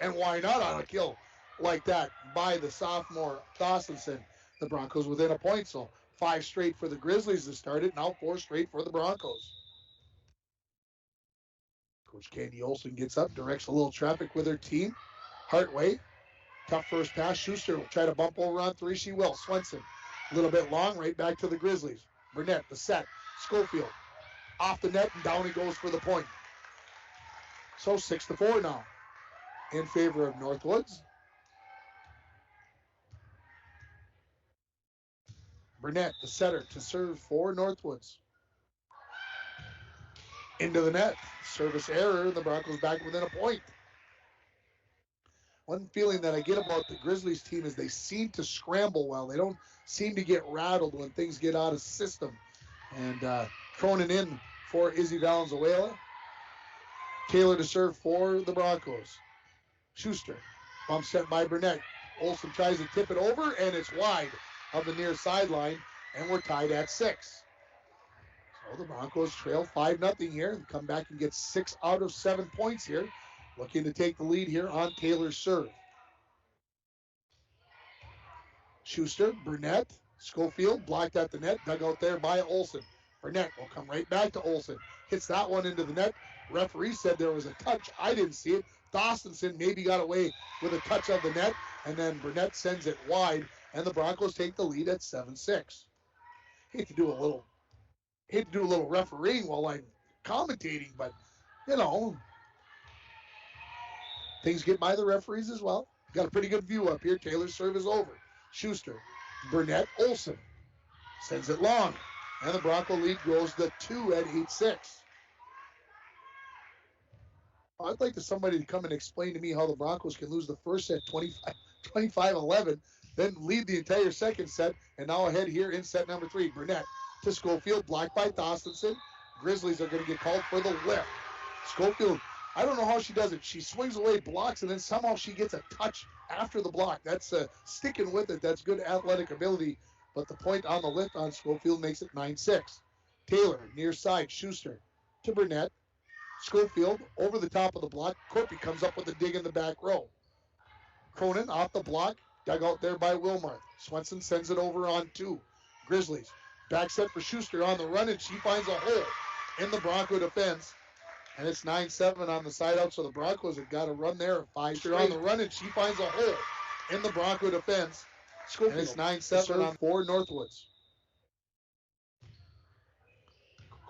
And why not on a kill like that by the sophomore Thorstensen? The Broncos within a point, so 5 straight for the Grizzlies to start it, now 4 straight for the Broncos. Coach Candy Olsen gets up, directs a little traffic with her team. Hartway, tough first pass. Schuster will try to bump over on 3. She will. Swenson, a little bit long, right back to the Grizzlies. Burnett, the set. Schofield, off the net, and down he goes for the point. So 6-4 now in favor of Northwoods. Burnett, the setter, to serve for Northwoods. Into the net. Service error. The Broncos back within a point. One feeling that I get about the Grizzlies team is they seem to scramble well. They don't seem to get rattled when things get out of system. And Cronin in for Izzy Valenzuela. Taylor to serve for the Broncos. Schuster, bump set by Burnett. Olsen tries to tip it over, and it's wide of the near sideline, and we're tied at 6. So the Broncos trail 5-0 here and come back and get 6 out of 7 points here. Looking to take the lead here on Taylor's serve. Schuster, Burnett, Schofield, blocked at the net, dug out there by Olsen. Burnett will come right back to Olsen. Hits that one into the net. Referee said there was a touch. I didn't see it. Thorstensen maybe got away with a touch of the net, and then Burnett sends it wide, and the Broncos take the lead at 7-6. Hate to do a little refereeing while I'm commentating, but things get by the referees as well. Got a pretty good view up here. Taylor's serve is over. Schuster, Burnett, Olsen sends it long, and the Bronco lead grows to 2 at 8-6. I'd like somebody to come and explain to me how the Broncos can lose the first set 25-11, then lead the entire second set, and now ahead here in set number 3. Burnett to Schofield, blocked by Thorstensen. Grizzlies are going to get called for the lift. Schofield, I don't know how she does it. She swings away, blocks, and then somehow she gets a touch after the block. That's sticking with it. That's good athletic ability. But the point on the lift on Schofield makes it 9-6. Taylor, near side, Schuster to Burnett. Schofield over the top of the block. Corpy comes up with a dig in the back row. Cronin off the block, dug out there by Wilmarth. Swenson sends it over on 2. Grizzlies back set for Schuster on the run, and she finds a hole in the Bronco defense. And it's 9-7 on the side out, so the Broncos have got to run there at 5 straight. On the run, and she finds a hole in the Bronco defense. Schofield, and it's 9-7 on 4 Northwoods.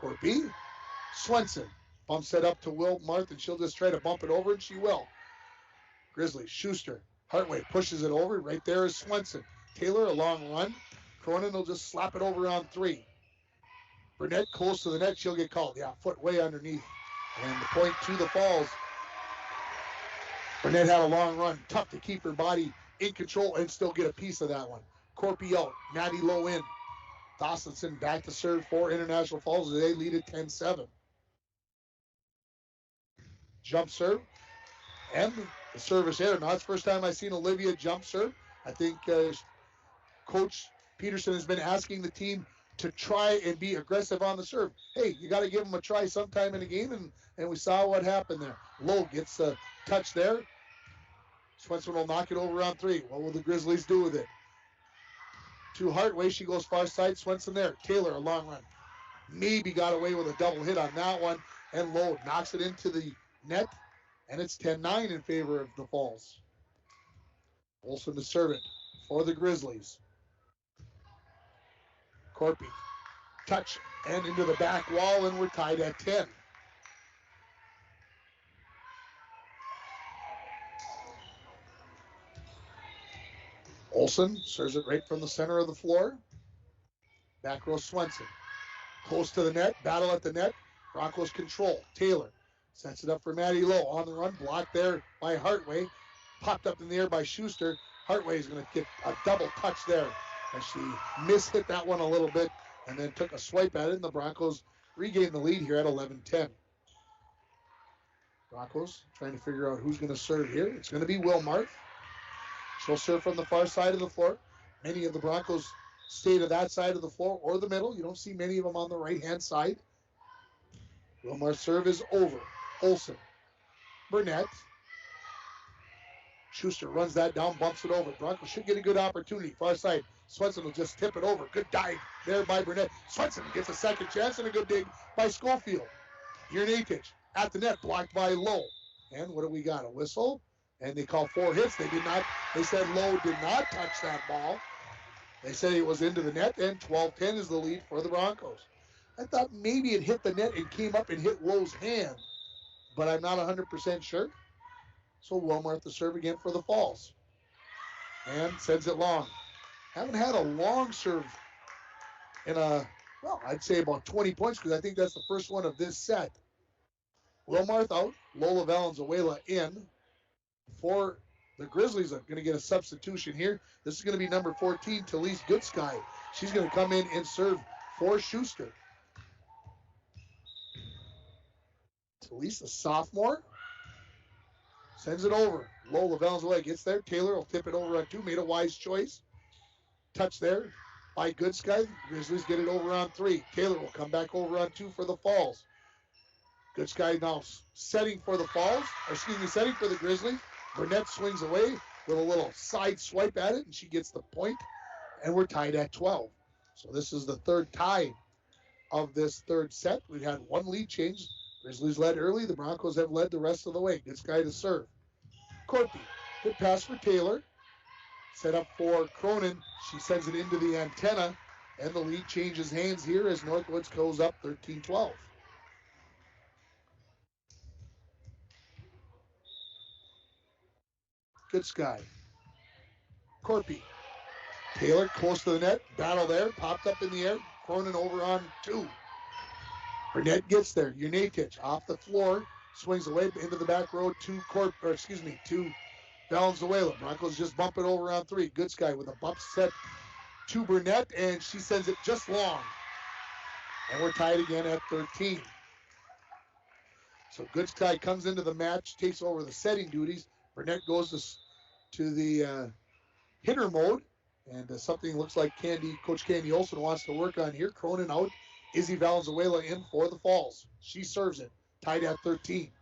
Corpy, Swenson. Bump set up to Wilmarth, and she'll just try to bump it over, and she will. Grizzlies, Schuster. Hartway pushes it over. Right there is Swenson. Taylor, a long run. Cronin will just slap it over on 3. Burnett close to the net. She'll get called. Yeah, foot way underneath. And the point to the Falls. Burnett had a long run. Tough to keep her body in control and still get a piece of that one. Corpy out. Maddie Lowe in. Dawsonson back to serve for International Falls. They lead at 10-7. Jump serve. And the service error. Now, it's the first time I've seen Olivia jump serve. I think Coach Peterson has been asking the team to try and be aggressive on the serve. Hey, you got to give them a try sometime in the game, and we saw what happened there. Lowe gets a touch there. Swenson will knock it over on 3. What will the Grizzlies do with it? To Hartway, she goes far side. Swenson there. Taylor, a long run. Maybe got away with a double hit on that one, and Lowe knocks it into the net, and it's 10-9 in favor of the Falls. Olsen to serve it for the Grizzlies. Corpy, touch, and into the back wall, and we're tied at 10. Olsen serves it right from the center of the floor. Back row Swenson. Close to the net, battle at the net. Broncos control. Taylor sets it up for Maddie Lowe. On the run, blocked there by Hartway. Popped up in the air by Schuster. Hartway is going to get a double touch there as she mishit that one a little bit and then took a swipe at it, and the Broncos regain the lead here at 11-10. Broncos trying to figure out who's going to serve here. It's going to be Wilmarth. She'll serve from the far side of the floor. Many of the Broncos stay to that side of the floor or the middle. You don't see many of them on the right-hand side. Wilmarth's serve is over. Olsen. Burnett. Schuster runs that down, bumps it over. Broncos should get a good opportunity. Far side. Swenson will just tip it over. Good dive there by Burnett. Swenson gets a second chance and a good dig by Schofield. Jurnatic at the net, blocked by Lowe. And what do we got? A whistle? And they call 4 hits. They did not. They said Lowe did not touch that ball. They said it was into the net, and 12-10 is the lead for the Broncos. I thought maybe it hit the net and came up and hit Lowe's hand, but I'm not 100% sure. So Wilmarth to serve again for the Falls. And sends it long. Haven't had a long serve in I'd say about 20 points, because I think that's the first one of this set. Wilmarth out. Lola Valenzuela in. For the Grizzlies are going to get a substitution here. This is going to be number 14, Talise Goodsky. She's going to come in and serve for Schuster. Talise, a sophomore, sends it over. Lola Valenzuela gets there. Taylor will tip it over on 2. Made a wise choice. Touch there by Goodsky. Grizzlies get it over on 3. Taylor will come back over on 2 for the Falls. Goodsky now setting for the Falls, setting for the Grizzlies. Burnett swings away with a little side swipe at it, and she gets the point, and we're tied at 12. So this is the third tie of this third set. We've had one lead change. Grizzlies led early. The Broncos have led the rest of the way. Goodsky to serve. Corpy, good pass for Taylor. Set up for Cronin. She sends it into the antenna, and the lead changes hands here as Northwoods goes up 13-12. Goodsky. Corpy. Taylor close to the net. Battle there. Popped up in the air. Cronin over on 2. Burnett gets there. Jurnatic off the floor. Swings away into the back row to Valenzuela. Broncos just bump it over on 3. Goodsky with a bump set to Burnett, and she sends it just long. And we're tied again at 13. So Goodsky comes into the match, takes over the setting duties. Burnett goes to the hitter mode, and something looks like Coach Candy Olsen wants to work on here. Cronin out, Izzy Valenzuela in for the Falls. She serves it, tied at 13.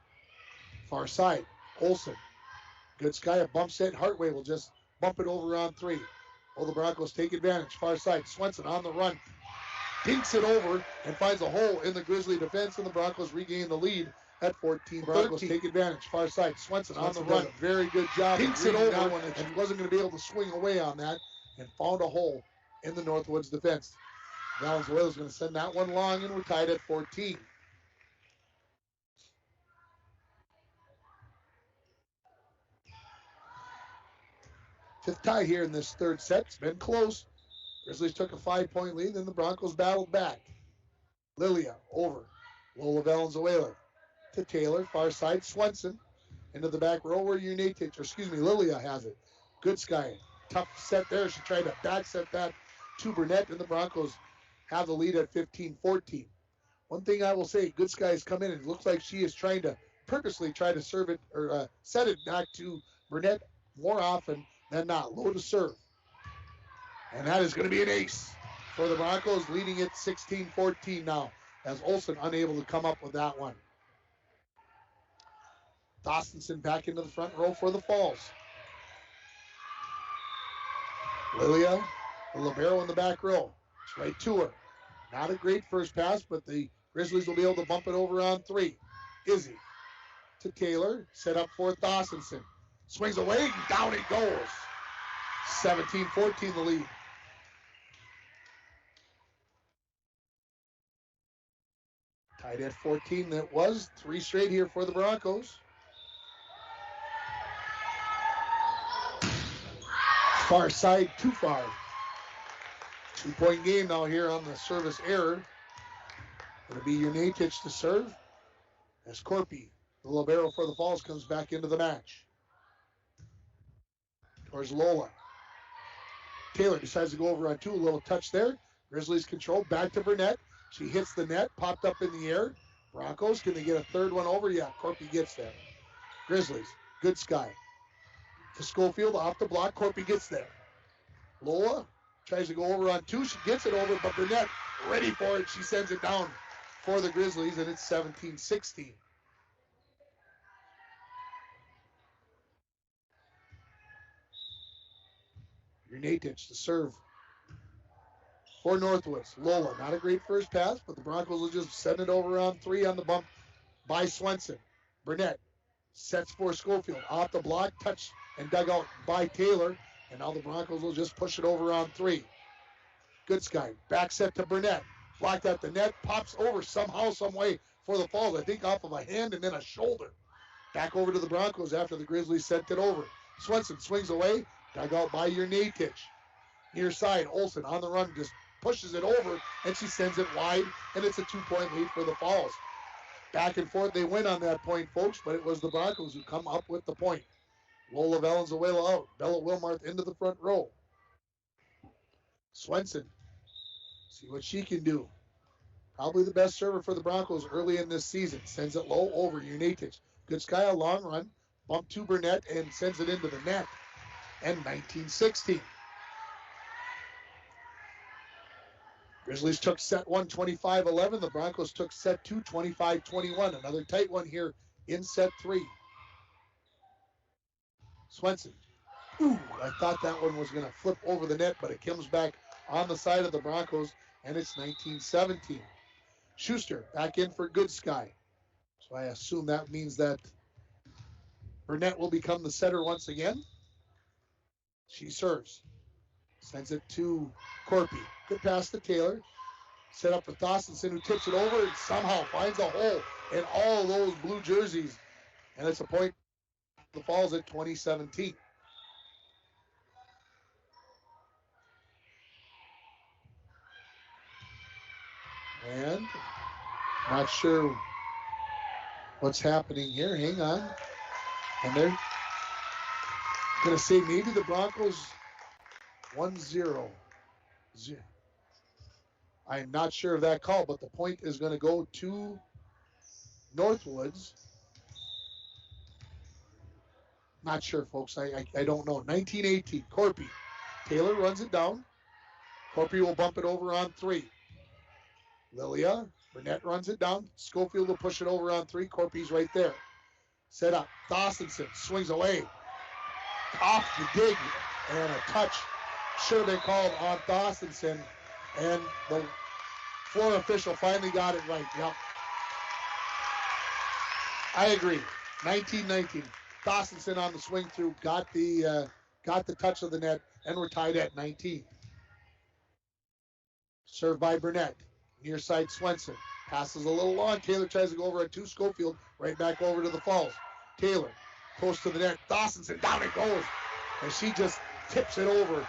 Far side, Olsen. Goodsky, a bump set. Hartway will just bump it over on 3. Will the Broncos take advantage? Far side, Swenson on the run. Dinks it over and finds a hole in the Grizzly defense, and the Broncos regain the lead at 14. Broncos take advantage. Far side, Swenson on the run. Very good job. Dinks it over, and she wasn't going to be able to swing away on that, and found a hole in the Northwoods defense. Valenzuela is going to send that one long, and we're tied at 14. Fifth tie here in this third set. It's been close. Grizzlies took a 5-point lead, then the Broncos battled back. Lilia over. Lola Valenzuela to Taylor. Far side, Swenson into the back row where Lilia has it. Goodsky tough set there. She tried to back set that to Burnett, and the Broncos have the lead at 15-14. One thing I will say, Good Sky's come in and it looks like she is trying to purposely try to serve it or set it back to Burnett more often than not. Low to serve. And that is going to be an ace for the Broncos, leading it 16-14 now, as Olsen unable to come up with that one. Dawsonson back into the front row for the Falls. Lilia, the libero in the back row. It's right to her. Not a great first pass, but the Grizzlies will be able to bump it over on 3. Izzy to Taylor, set up for Dawsonson. Swings away, and down it goes. 17-14 the lead. Tied at 14 that was. 3 straight here for the Broncos. Far side, too far. 2-point game now here on the service error. Going to be Unatich to serve as Corpy, the libero for the Falls, comes back into the match. Towards Lola. Taylor decides to go over on 2. A little touch there. Grizzlies control. Back to Burnett. She hits the net. Popped up in the air. Broncos, can they get a third one over? Yeah, Corpy gets there. Grizzlies, Good Sky. To Schofield, off the block. Corpy gets there. Lola tries to go over on 2. She gets it over, but Burnett ready for it. She sends it down for the Grizzlies, and it's 17-16. Unatich to serve for Northwoods. Lola, not a great first pass, but the Broncos will just send it over on 3 on the bump by Swenson. Burnett sets for Schofield. Off the block, touch and dug out by Taylor. And now the Broncos will just push it over on 3. Good Sky, back set to Burnett. Blocked at the net, pops over somehow, some way for the Falls. I think off of a hand and then a shoulder. Back over to the Broncos after the Grizzlies sent it over. Swenson swings away, dug out by Unatich. Near side, Olsen on the run, just pushes it over, and she sends it wide, and it's a 2-point lead for the Falls. Back and forth, they win on that point, folks, but it was the Broncos who come up with the point. Lola Valenzuela out. Bella Wilmarth into the front row. Swenson, see what she can do. Probably the best server for the Broncos early in this season. Sends it low over Unatich. Good Sky, a long run. Bump to Burnett and sends it into the net. And 19-16. Grizzlies took set 1, 25-11. The Broncos took set 2, 25-21. Another tight one here in set 3. Swenson. Ooh, I thought that one was going to flip over the net, but it comes back on the side of the Broncos, and it's 19-17. Schuster back in for Good Sky. So I assume that means that Burnett will become the setter once again. She serves. Sends it to Corpy. Good pass to Taylor. Set up for Dawsonson, who tips it over and somehow finds a hole in all those blue jerseys. And it's a point. The Falls at 2017. And not sure what's happening here. Hang on. And they're going to say maybe the Broncos 1-0. I'm not sure of that call, but the point is going to go to Northwoods. Not sure, folks. I don't know. 19-18. Corpy. Taylor runs it down. Corpy will bump it over on 3. Lilia. Burnett runs it down. Schofield will push it over on 3. Corpy's right there. Set up. Dawsonson swings away. Off the dig. And a touch should have been called on Dawsonson. And the floor official finally got it right. Yep. I agree. 19-19. Dawsonson on the swing through, got the touch of the net, and we're tied at 19. Served by Burnett. Near side Swenson. Passes a little long. Taylor tries to go over at 2. Schofield right back over to the Falls. Taylor close to the net. Dawsonson, down it goes. And she just tips it over.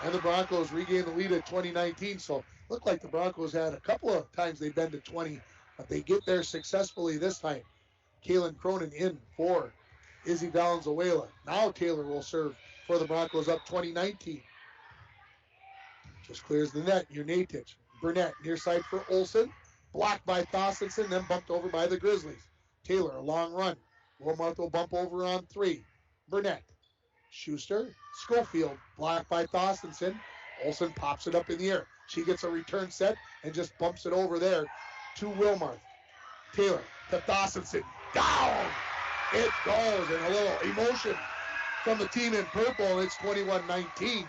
And the Broncos regain the lead at 2019. So looked like the Broncos had a couple of times they've been to 20, but they get there successfully this time. Kaylin Cronin in for Izzy Valenzuela. Now Taylor will serve for the Broncos, up 20-19. Just clears the net. Unatich. Burnett near side for Olsen. Blocked by Thossenson, then bumped over by the Grizzlies. Taylor, a long run. Wilmarth will bump over on 3. Burnett. Schuster. Schofield. Blocked by Thossenson. Olsen pops it up in the air. She gets a return set and just bumps it over there to Wilmarth. Taylor to Thossenson. Down! It goes, and a little emotion from the team in purple, and it's 21-19.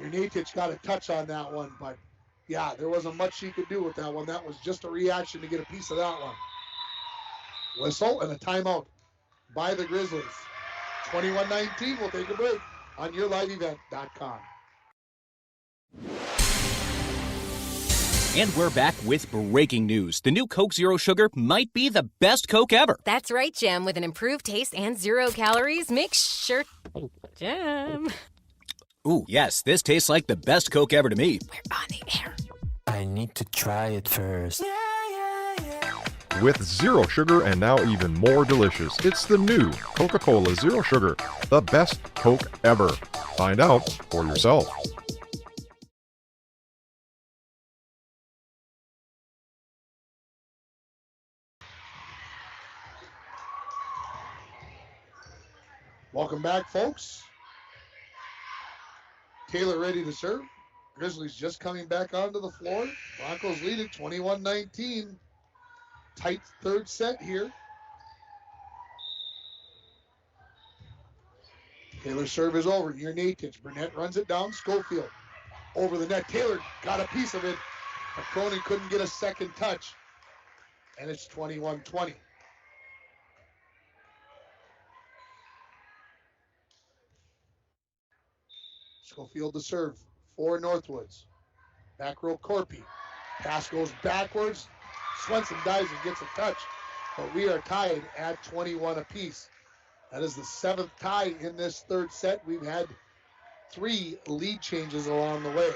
Unatich got a touch on that one, but yeah, there wasn't much she could do with that one. That was just a reaction to get a piece of that one. Whistle and a timeout by the Grizzlies. 21-19, we'll take a break on yourliveevent.com. And we're back with breaking news. The new Coke Zero Sugar might be the best Coke ever. That's right, Jim. With an improved taste and 0 calories, make sure... Jim. Ooh, yes, this tastes like the best Coke ever to me. We're on the air. I need to try it first. With zero sugar and now even more delicious, it's the new Coca-Cola Zero Sugar, the best Coke ever. Find out for yourself. Welcome back, folks. Taylor ready to serve. Grizzlies just coming back onto the floor. Broncos lead it 21-19. Tight third set here. Taylor's serve is over. Unatich. Burnett runs it down. Schofield over the net. Taylor got a piece of it, but Cronin couldn't get a second touch. And it's 21-20. Schofield to serve for Northwoods. Back row Corpy. Pass goes backwards. Swenson dives and gets a touch. But we are tied at 21 apiece. That is the 7th tie in this third set. We've had 3 lead changes along the way.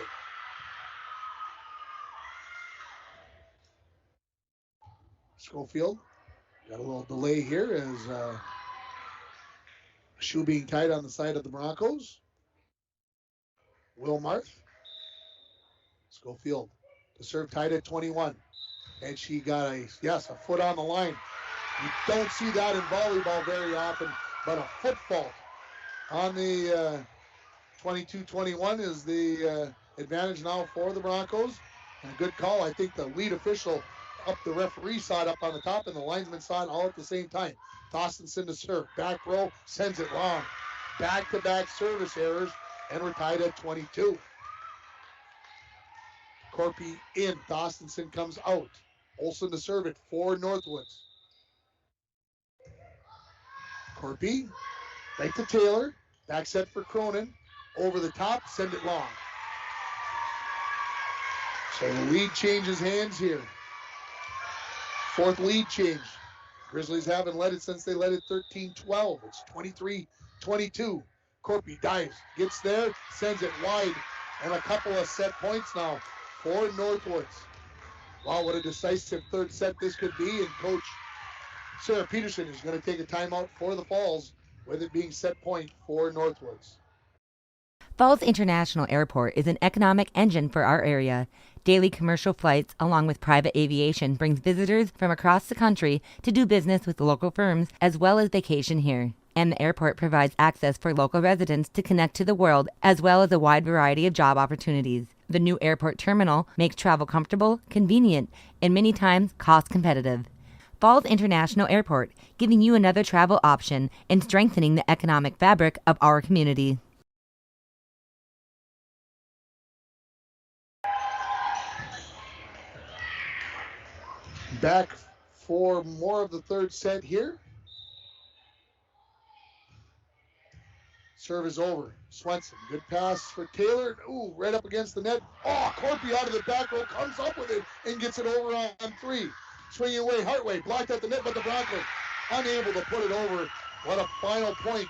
Schofield. Got a little delay here as a shoe being tied on the side of the Broncos. Wilmarth. Schofield to serve tied at 21. And she got a foot on the line. You don't see that in volleyball very often, but a foot fault on the 22-21 is the advantage now for the Broncos. And a good call. I think the lead official up the referee saw it up on the top and the linesman saw it all at the same time. Thossenson to serve. Back row, sends it long. Back-to-back service errors. And we're tied at 22. Corpy in. Thossenson comes out. Olsen to serve it for Northwoods. Corpy. Right to Taylor. Back set for Cronin. Over the top. Send it long. So the lead changes hands here. 4th lead change. Grizzlies haven't led it since they led it 13-12. It's 23-22. Corpy dives, gets there, sends it wide, and a couple of set points now for Northwoods. Wow, what a decisive third set this could be, and Coach Sarah Peterson is going to take a timeout for the Falls, with it being set point for Northwoods. Falls International Airport is an economic engine for our area. Daily commercial flights, along with private aviation, brings visitors from across the country to do business with local firms as well as vacation here. And the airport provides access for local residents to connect to the world as well as a wide variety of job opportunities. The new airport terminal makes travel comfortable, convenient, and many times cost competitive. Falls International Airport, giving you another travel option and strengthening the economic fabric of our community. Back for more of the third set here. Serve is over. Swenson, good pass for Taylor. Ooh, right up against the net. Oh, Corpy out of the back row comes up with it and gets it over on 3. Swinging away, Hartway, blocked at the net, but the Broncos unable to put it over. What a final point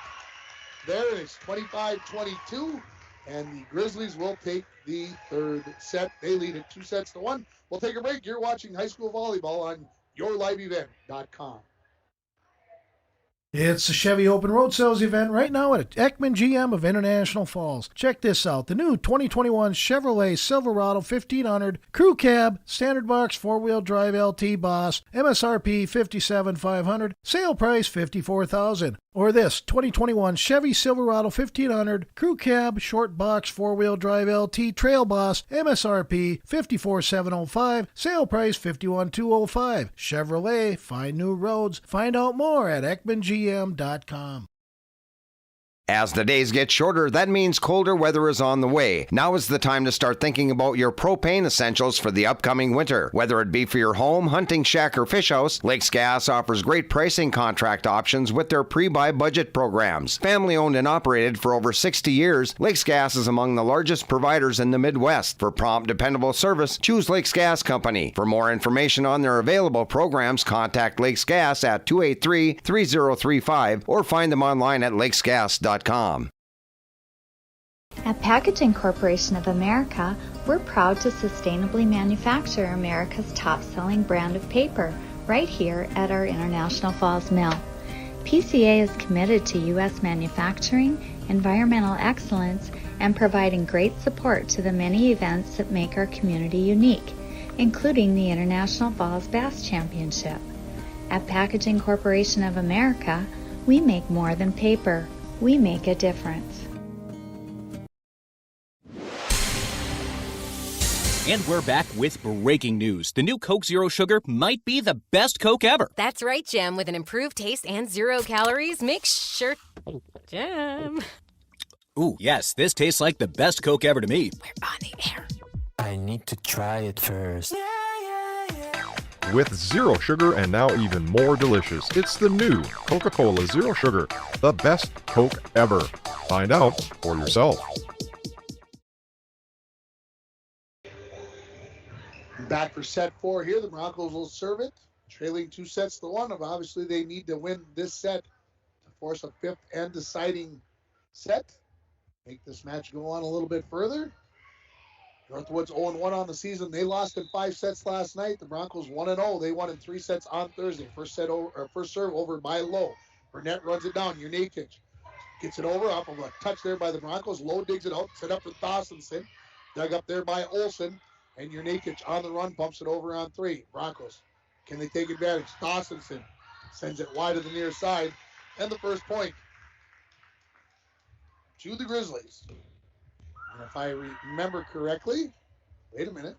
there. It's 25-22, and the Grizzlies will take the third set. They lead it 2-1. We'll take a break. You're watching high school volleyball on yourliveevent.com. It's the Chevy Open Road Sales event right now at Ekman GM of International Falls. Check this out. The new 2021 Chevrolet Silverado 1500 Crew Cab, Standard Box 4-Wheel Drive LT Boss, MSRP $57,500, sale price $54,000. Or this 2021 Chevy Silverado 1500 Crew Cab, Short Box 4-Wheel Drive LT Trail Boss, MSRP $54,705, sale price $51,205. Chevrolet, find new roads. Find out more at EkmanGM.com. As the days get shorter, that means colder weather is on the way. Now is the time to start thinking about your propane essentials for the upcoming winter. Whether it be for your home, hunting shack, or fish house, Lakes Gas offers great pricing contract options with their pre-buy budget programs. Family owned and operated for over 60 years, Lakes Gas is among the largest providers in the Midwest. For prompt, dependable service, choose Lakes Gas Company. For more information on their available programs, contact Lakes Gas at 283-3035 or find them online at lakesgas.com. At Packaging Corporation of America, we're proud to sustainably manufacture America's top-selling brand of paper right here at our International Falls mill. PCA is committed to U.S. manufacturing, environmental excellence, and providing great support to the many events that make our community unique, including the International Falls Bass Championship. At Packaging Corporation of America, we make more than paper. We make a difference. And we're back with breaking news. The new Coke Zero Sugar might be the best Coke ever. That's right, Jim. With an improved taste and 0 calories, make sure... Jim. Ooh, yes, this tastes like the best Coke ever to me. We're on the air. I need to try it first. With zero sugar and now even more delicious, it's the new Coca-Cola Zero Sugar, the best Coke ever. Find out for yourself. Back for set 4 here. The Broncos will serve it, trailing 2-1. Obviously, they need to win this set to force a 5th and deciding set. Make this match go on a little bit further. Northwoods 0-1 on the season. They lost in 5 sets last night. The Broncos 1-0. They won in 3 sets on Thursday. First serve over by Lowe. Burnett runs it down. Unikic gets it over off of a touch there by the Broncos. Lowe digs it out. Set up for Thossenson. Dug up there by Olsen. And Unikic on the run pumps it over on 3. Broncos, can they take advantage? Thossenson sends it wide to the near side. And the first point to the Grizzlies. And if I remember correctly, wait a minute.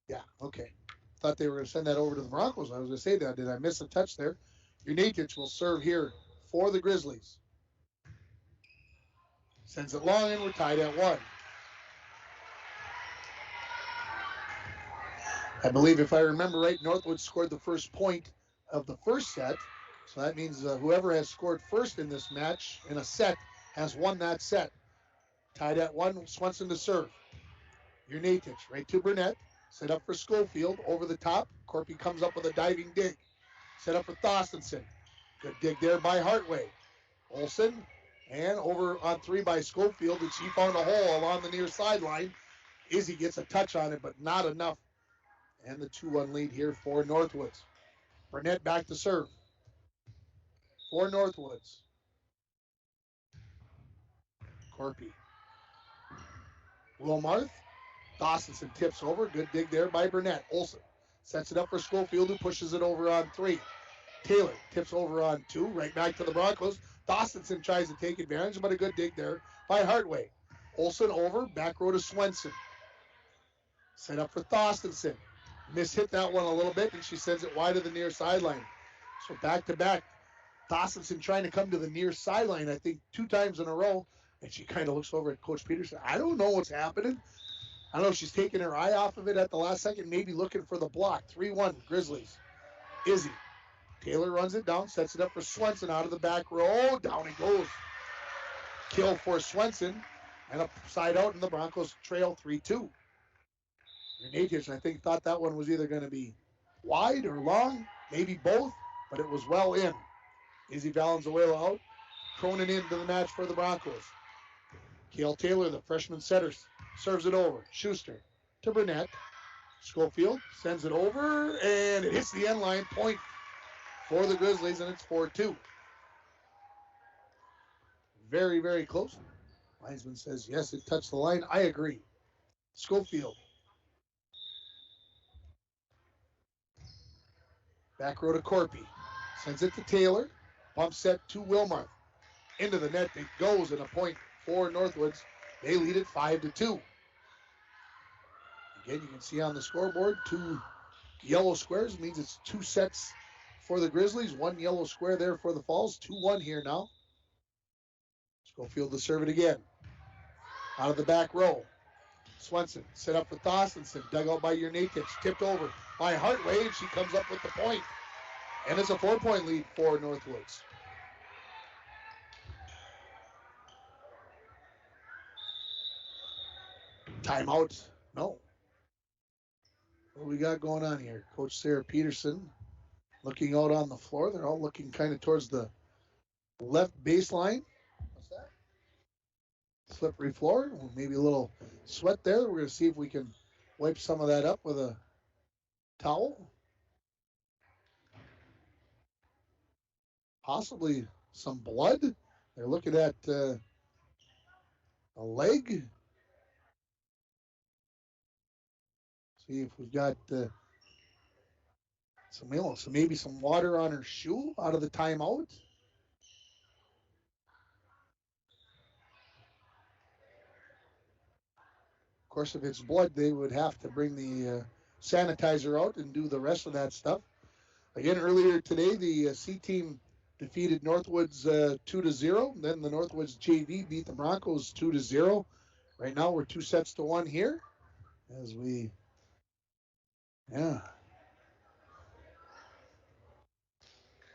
Yeah, okay. Thought they were going to send that over to the Broncos. I was going to say that. Did I miss a touch there? Unikic will serve here for the Grizzlies. Sends it long and we're tied at 1. I believe if I remember right, Northwood scored the first point of the first set. So that means whoever has scored first in this match in a set has won that set. Tied at 1, Swenson to serve. Unikic right to Burnett. Set up for Schofield over the top. Corpy comes up with a diving dig. Set up for Thossenson. Good dig there by Hartway. Olsen and over on 3 by Schofield, and she found a hole along the near sideline. Izzy gets a touch on it, but not enough. And the 2-1 lead here for Northwoods. Burnett back to serve for Northwoods. Corpy. Wilmarth. Dawsonson tips over. Good dig there by Burnett. Olsen sets it up for Schofield, who pushes it over on 3. Taylor tips over on 2. Right back to the Broncos. Dawsonson tries to take advantage, but a good dig there by Hartway. Olsen over. Back row to Swenson. Set up for Thossenson. Mishit that one a little bit, and she sends it wide to the near sideline. So back-to-back. Thossenson trying to come to the near sideline, I think, 2 times in a row. And she kind of looks over at Coach Peterson. I don't know what's happening. I don't know if she's taking her eye off of it at the last second, maybe looking for the block. 3-1, Grizzlies. Izzy. Taylor runs it down, sets it up for Swenson out of the back row. Down it goes. Kill for Swenson. And a side out, and the Broncos trail 3-2. Unikic, I think, thought that one was either going to be wide or long, maybe both, but it was well in. Izzy Valenzuela out. Cronin into the match for the Broncos. Cale Taylor, the freshman setter, serves it over. Schuster to Burnett. Schofield sends it over, and it hits the end line. Point for the Grizzlies, and it's 4-2. Very, very close. Linesman says, yes, it touched the line. I agree. Schofield. Back row to Corpy. Sends it to Taylor. Pump set to Wilmarth. Into the net it goes, and a point for Northwoods. They lead it 5-2. Again, you can see on the scoreboard 2 yellow squares. It means it's 2 sets for the Grizzlies. 1 yellow square there for the Falls. 2-1 here now. Schofield to serve it again. Out of the back row. Swenson set up for Thorstensen. Dug out by Jurnatic. Tipped over by Hartway, and she comes up with the point. And it's a 4-point lead for Northwoods. Timeout. No. What do we got going on here? Coach Sarah Peterson looking out on the floor. They're all looking kind of towards the left baseline. What's that? Slippery floor. Maybe a little sweat there. We're going to see if we can wipe some of that up with a towel. Possibly some blood. They're looking at a leg. See if we've got maybe some water on her shoe out of the timeout. Of course, if it's blood, they would have to bring the sanitizer out and do the rest of that stuff. Again, earlier today, the C team defeated Northwoods 2-0. Then the Northwoods JV beat the Broncos 2-0. Right now, we're 2-1 here as we. Yeah.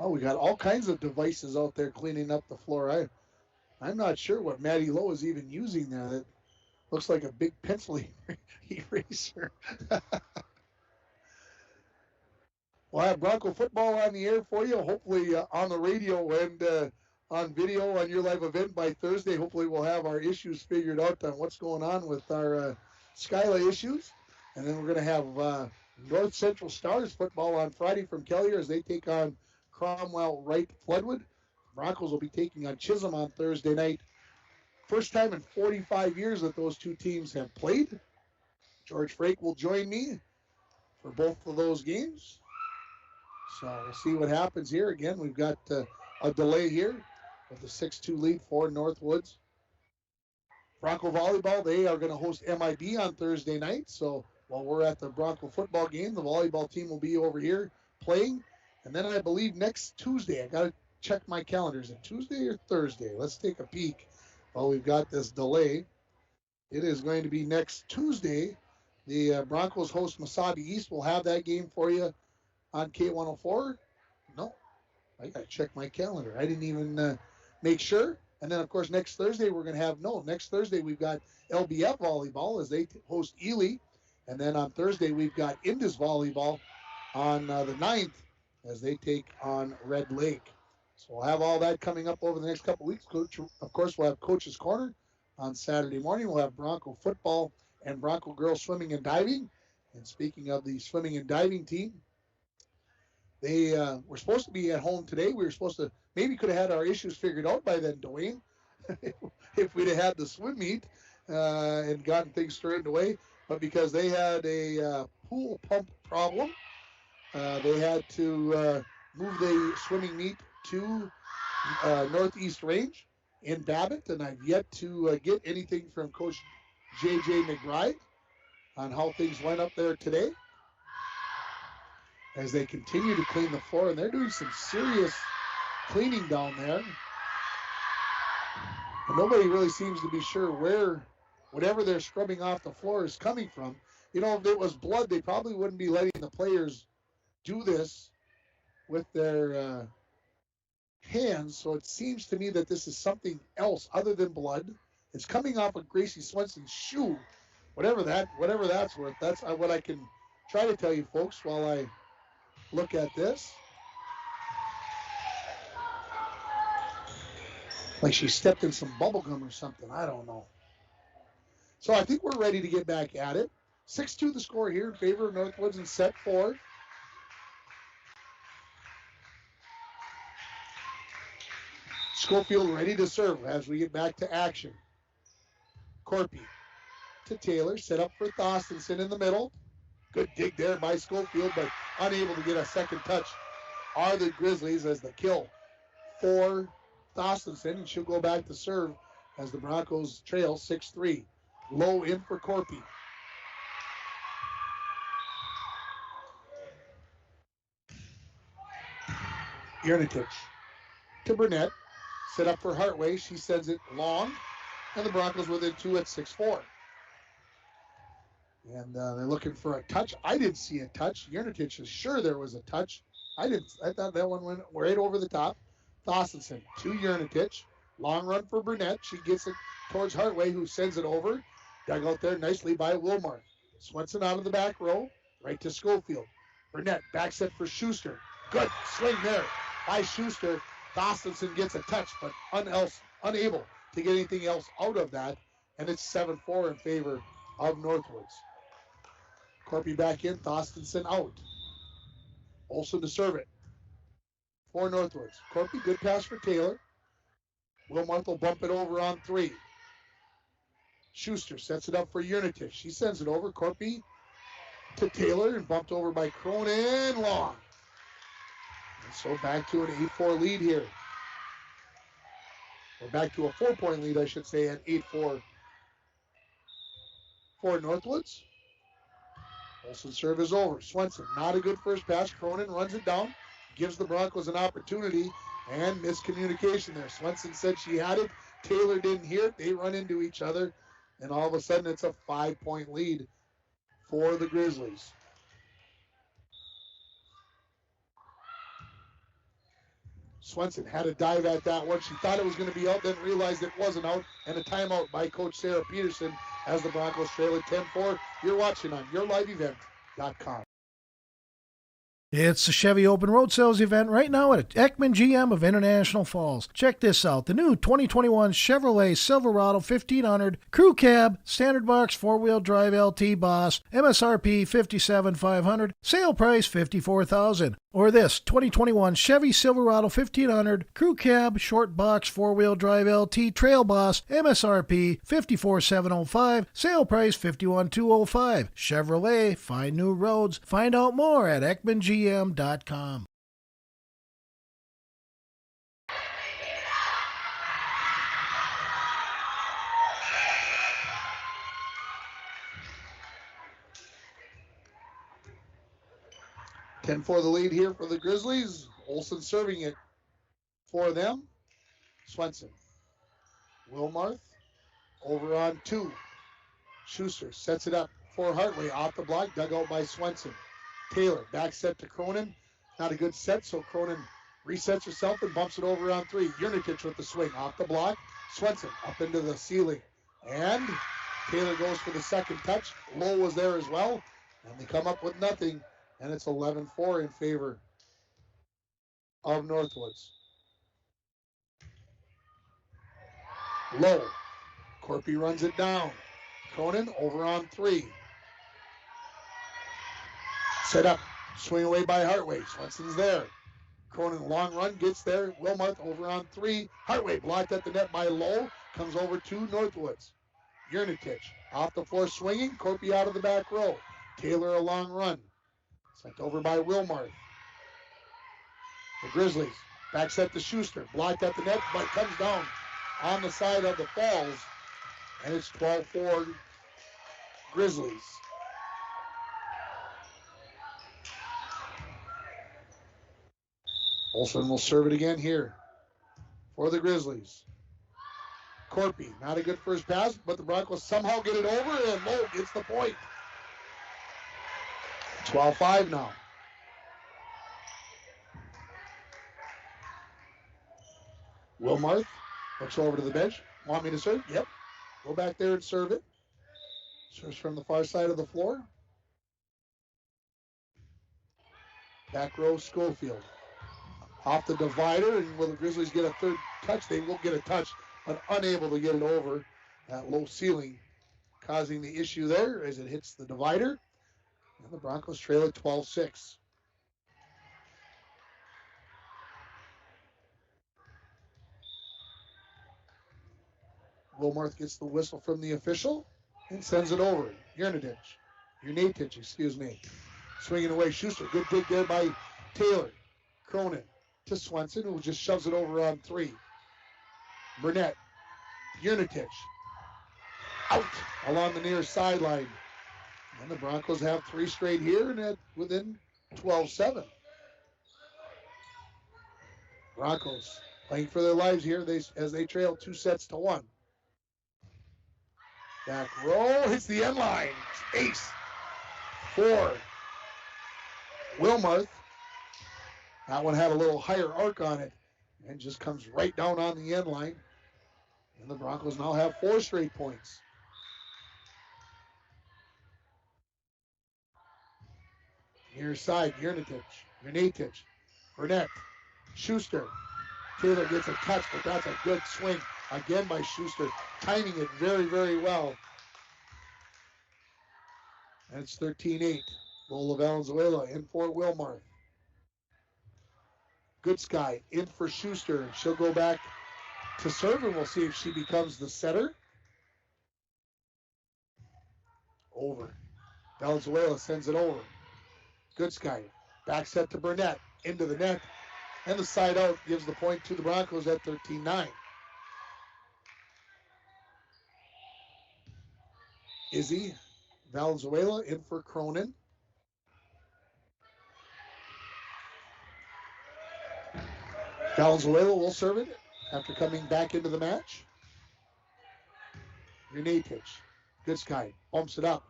Oh, we got all kinds of devices out there cleaning up the floor. I'm not sure what Maddie Lowe is even using there. That looks like a big pencil eraser. We'll have Bronco football on the air for you, hopefully on the radio and on video on your live event by Thursday. Hopefully we'll have our issues figured out on what's going on with our Skyla issues. And then we're going to have North Central Stars football on Friday from Kelliher as they take on Cromwell Wright Floodwood. Broncos will be taking on Chisholm on Thursday night. First time in 45 years that those two teams have played. George Frake will join me for both of those games. So we'll see what happens here. Again, we've got a delay here with the 6-2 lead for Northwoods. Bronco Volleyball, they are going to host MIB on Thursday night. So while we're at the Bronco football game, the volleyball team will be over here playing. And then I believe next Tuesday, I got to check my calendar. Is it Tuesday or Thursday? Let's take a peek while we've got this delay. It is going to be next Tuesday. The Broncos host Masabi East. We'll have that game for you on K104. No, I got to check my calendar. I didn't even make sure. And then, of course, next Thursday, next Thursday, we've got LBF Volleyball as they host Ely. And then on Thursday, we've got Indus Volleyball on the 9th as they take on Red Lake. So we'll have all that coming up over the next couple of weeks. Coach, of course, we'll have Coach's Corner on Saturday morning. We'll have Bronco football and Bronco girls swimming and diving. And speaking of the swimming and diving team, they were supposed to be at home today. We were supposed to, maybe could have had our issues figured out by then, Dwayne, if we'd have had the swim meet and gotten things straightened away. But because they had a pool pump problem, they had to move the swimming meet to Northeast Range in Babbitt. And I've yet to get anything from Coach J.J. McBride on how things went up there today as they continue to clean the floor. And they're doing some serious cleaning down there. And nobody really seems to be sure where whatever they're scrubbing off the floor is coming from. You know, if it was blood, they probably wouldn't be letting the players do this with their hands. So it seems to me that this is something else other than blood. It's coming off of Gracie Swenson's shoe. Whatever that's worth. That's what I can try to tell you, folks, while I look at this. Like she stepped in some bubble gum or something. I don't know. So I think we're ready to get back at it. 6-2 the score here in favor of Northwoods in set 4. Schofield ready to serve as we get back to action. Corpy to Taylor, set up for Thorstensen in the middle. Good dig there by Schofield, but unable to get a second touch are the Grizzlies as the kill for Thorstensen, and she'll go back to serve as the Broncos trail 6-3. Low in for Corpy. Yernitich to Burnett. Set up for Hartway. She sends it long, and the Broncos within 2 at 6-4. And they're looking for a touch. I didn't see a touch. Yernitich is sure there was a touch. I thought that one went right over the top. Thorstensen to Yernitich. Long run for Burnett. She gets it towards Hartway, who sends it over. Dug out there nicely by Wilmarth. Swenson out of the back row. Right to Schofield. Burnett back set for Schuster. Good swing there by Schuster. Thorstensen gets a touch, but unable to get anything else out of that. And it's 7-4 in favor of Northwoods. Corpy back in, Thorstensen out. Olsen to serve it for Northwoods. Corpy, good pass for Taylor. Wilmarth will bump it over on 3. Schuster sets it up for Yernitich. She sends it over. Corpy to Taylor and bumped over by Cronin. Long. And so back to an 8-4 lead here. Or back to a 4-point lead, I should say, at 8-4 for Northwoods. Olsen serve is over. Swenson, not a good first pass. Cronin runs it down, gives the Broncos an opportunity, and miscommunication there. Swenson said she had it. Taylor didn't hear it. They run into each other, and all of a sudden it's a 5-point lead for the Grizzlies. Swenson had a dive at that one. She thought it was going to be out, then realized it wasn't out, and a timeout by Coach Sarah Peterson as the Broncos trail at 10-4. You're watching on YourLiveEvent.com. It's the Chevy Open Road Sales event right now at Ekman GM of International Falls. Check this out. The new 2021 Chevrolet Silverado 1500 Crew Cab, Standard Box 4-wheel drive LT Boss, MSRP $57,500, sale price $54,000. Or this 2021 Chevy Silverado 1500 Crew Cab, Short Box 4-wheel drive LT Trail Boss, MSRP $54,705, sale price $51,205. Chevrolet, find new roads. Find out more at EkmanGM.com. 10-4 the lead here for the Grizzlies. Olsen serving it for them. Swenson. Wilmarth over on 2. Schuster sets it up for Hartley. Off the block, dug out by Swenson. Taylor, back set to Cronin. Not a good set, so Cronin resets herself and bumps it over on 3. Yernitich with the swing. Off the block. Swenson up into the ceiling. And Taylor goes for the second touch. Low was there as well. And they come up with nothing. And it's 11-4 in favor of Northwoods. Low. Corpy runs it down. Cronin over on 3. Set up. Swing away by Hartway. Swenson's there. Cronin long run gets there. Wilmarth over on 3. Hartway blocked at the net by Low. Comes over to Northwoods. Yernitich off the floor swinging. Corpy out of the back row. Taylor a long run. Sent over by Wilmarth. The Grizzlies back set to Schuster. Blocked at the net, but comes down on the side of the Falls. And it's 12-4 Grizzlies. Olsen will serve it again here for the Grizzlies. Corpy, not a good first pass, but the Broncos somehow get it over, and Lowe gets the point. 12-5 now. Wilmarth looks over to the bench. Want me to serve? Yep. Go back there and serve it. Serves from the far side of the floor. Back row, Schofield. Off the divider, and will the Grizzlies get a third touch? They will get a touch, but unable to get it over that low ceiling, causing the issue there as it hits the divider. And the Broncos trail at 12-6. Wilmarth gets the whistle from the official and sends it over. Urnatich, excuse me. Swinging away, Schuster. Good dig there by Taylor. Cronin to Swenson, who just shoves it over on 3. Burnett. Urnatich. Out along the near sideline. And the Broncos have 3 straight here and within 12-7. Broncos playing for their lives here as they trail 2-1. Back row hits the end line. Ace for Wilmarth. That one had a little higher arc on it and just comes right down on the end line. And the Broncos now have 4 straight points. Near side, Urnatich, Burnett, Schuster. Taylor gets a touch, but that's a good swing again by Schuster, timing it very, very well. And it's 13-8. Lola Valenzuela in for Wilmarth. Goodsky in for Schuster. She'll go back to serve, and we'll see if she becomes the setter. Over. Valenzuela sends it over. Goodsky. Back set to Burnett. Into the net. And the side out gives the point to the Broncos at 13-9. Izzy Valenzuela in for Cronin. Valenzuela will serve it after coming back into the match. Urnatich. Goodsky bumps it up.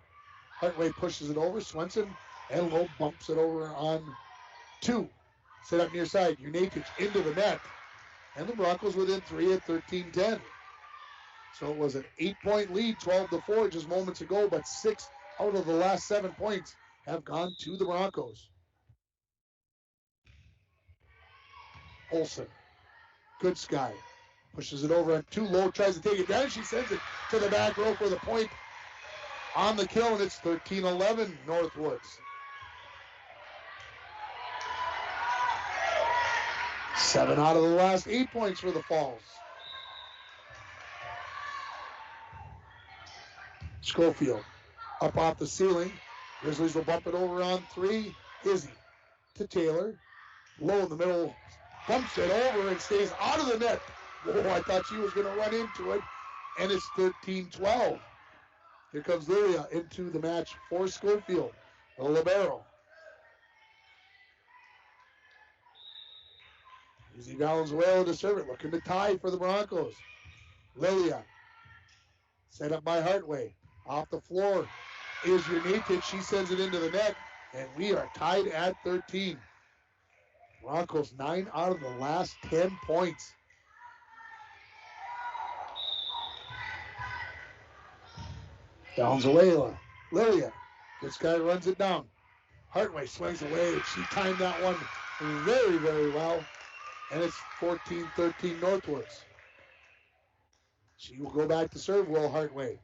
Hartway pushes it over. Swenson and Lowe bumps it over on 2. Set up near side. Urnatich into the net. And the Broncos within 3 at 13-10. So it was an 8-point lead, 12-4 just moments ago, but 6 out of the last 7 points have gone to the Broncos. Olsen. Goodsky pushes it over on 2. Lowe tries to take it down. She sends it to the back row for the point on the kill, and it's 13-11 Northwoods. 7 out of the last 8 points for the Falls. Schofield up off the ceiling. Grizzlies will bump it over on 3. Izzy to Taylor. Low in the middle. Bumps it over and stays out of the net. Whoa, I thought she was going to run into it. And it's 13-12. Here comes Lilia into the match for Schofield. The libero. Izzy Valenzuela to serve it. Looking to tie for the Broncos. Lilia. Set up by Hartway. Off the floor is Urnatich. She sends it into the net. And we are tied at 13. Broncos 9 out of the last 10 points. Valenzuela. Lilia. This guy runs it down. Hartway swings away. She timed that one very, very well. And it's 14-13 Northwoods. She will go back to serve Will Hartway.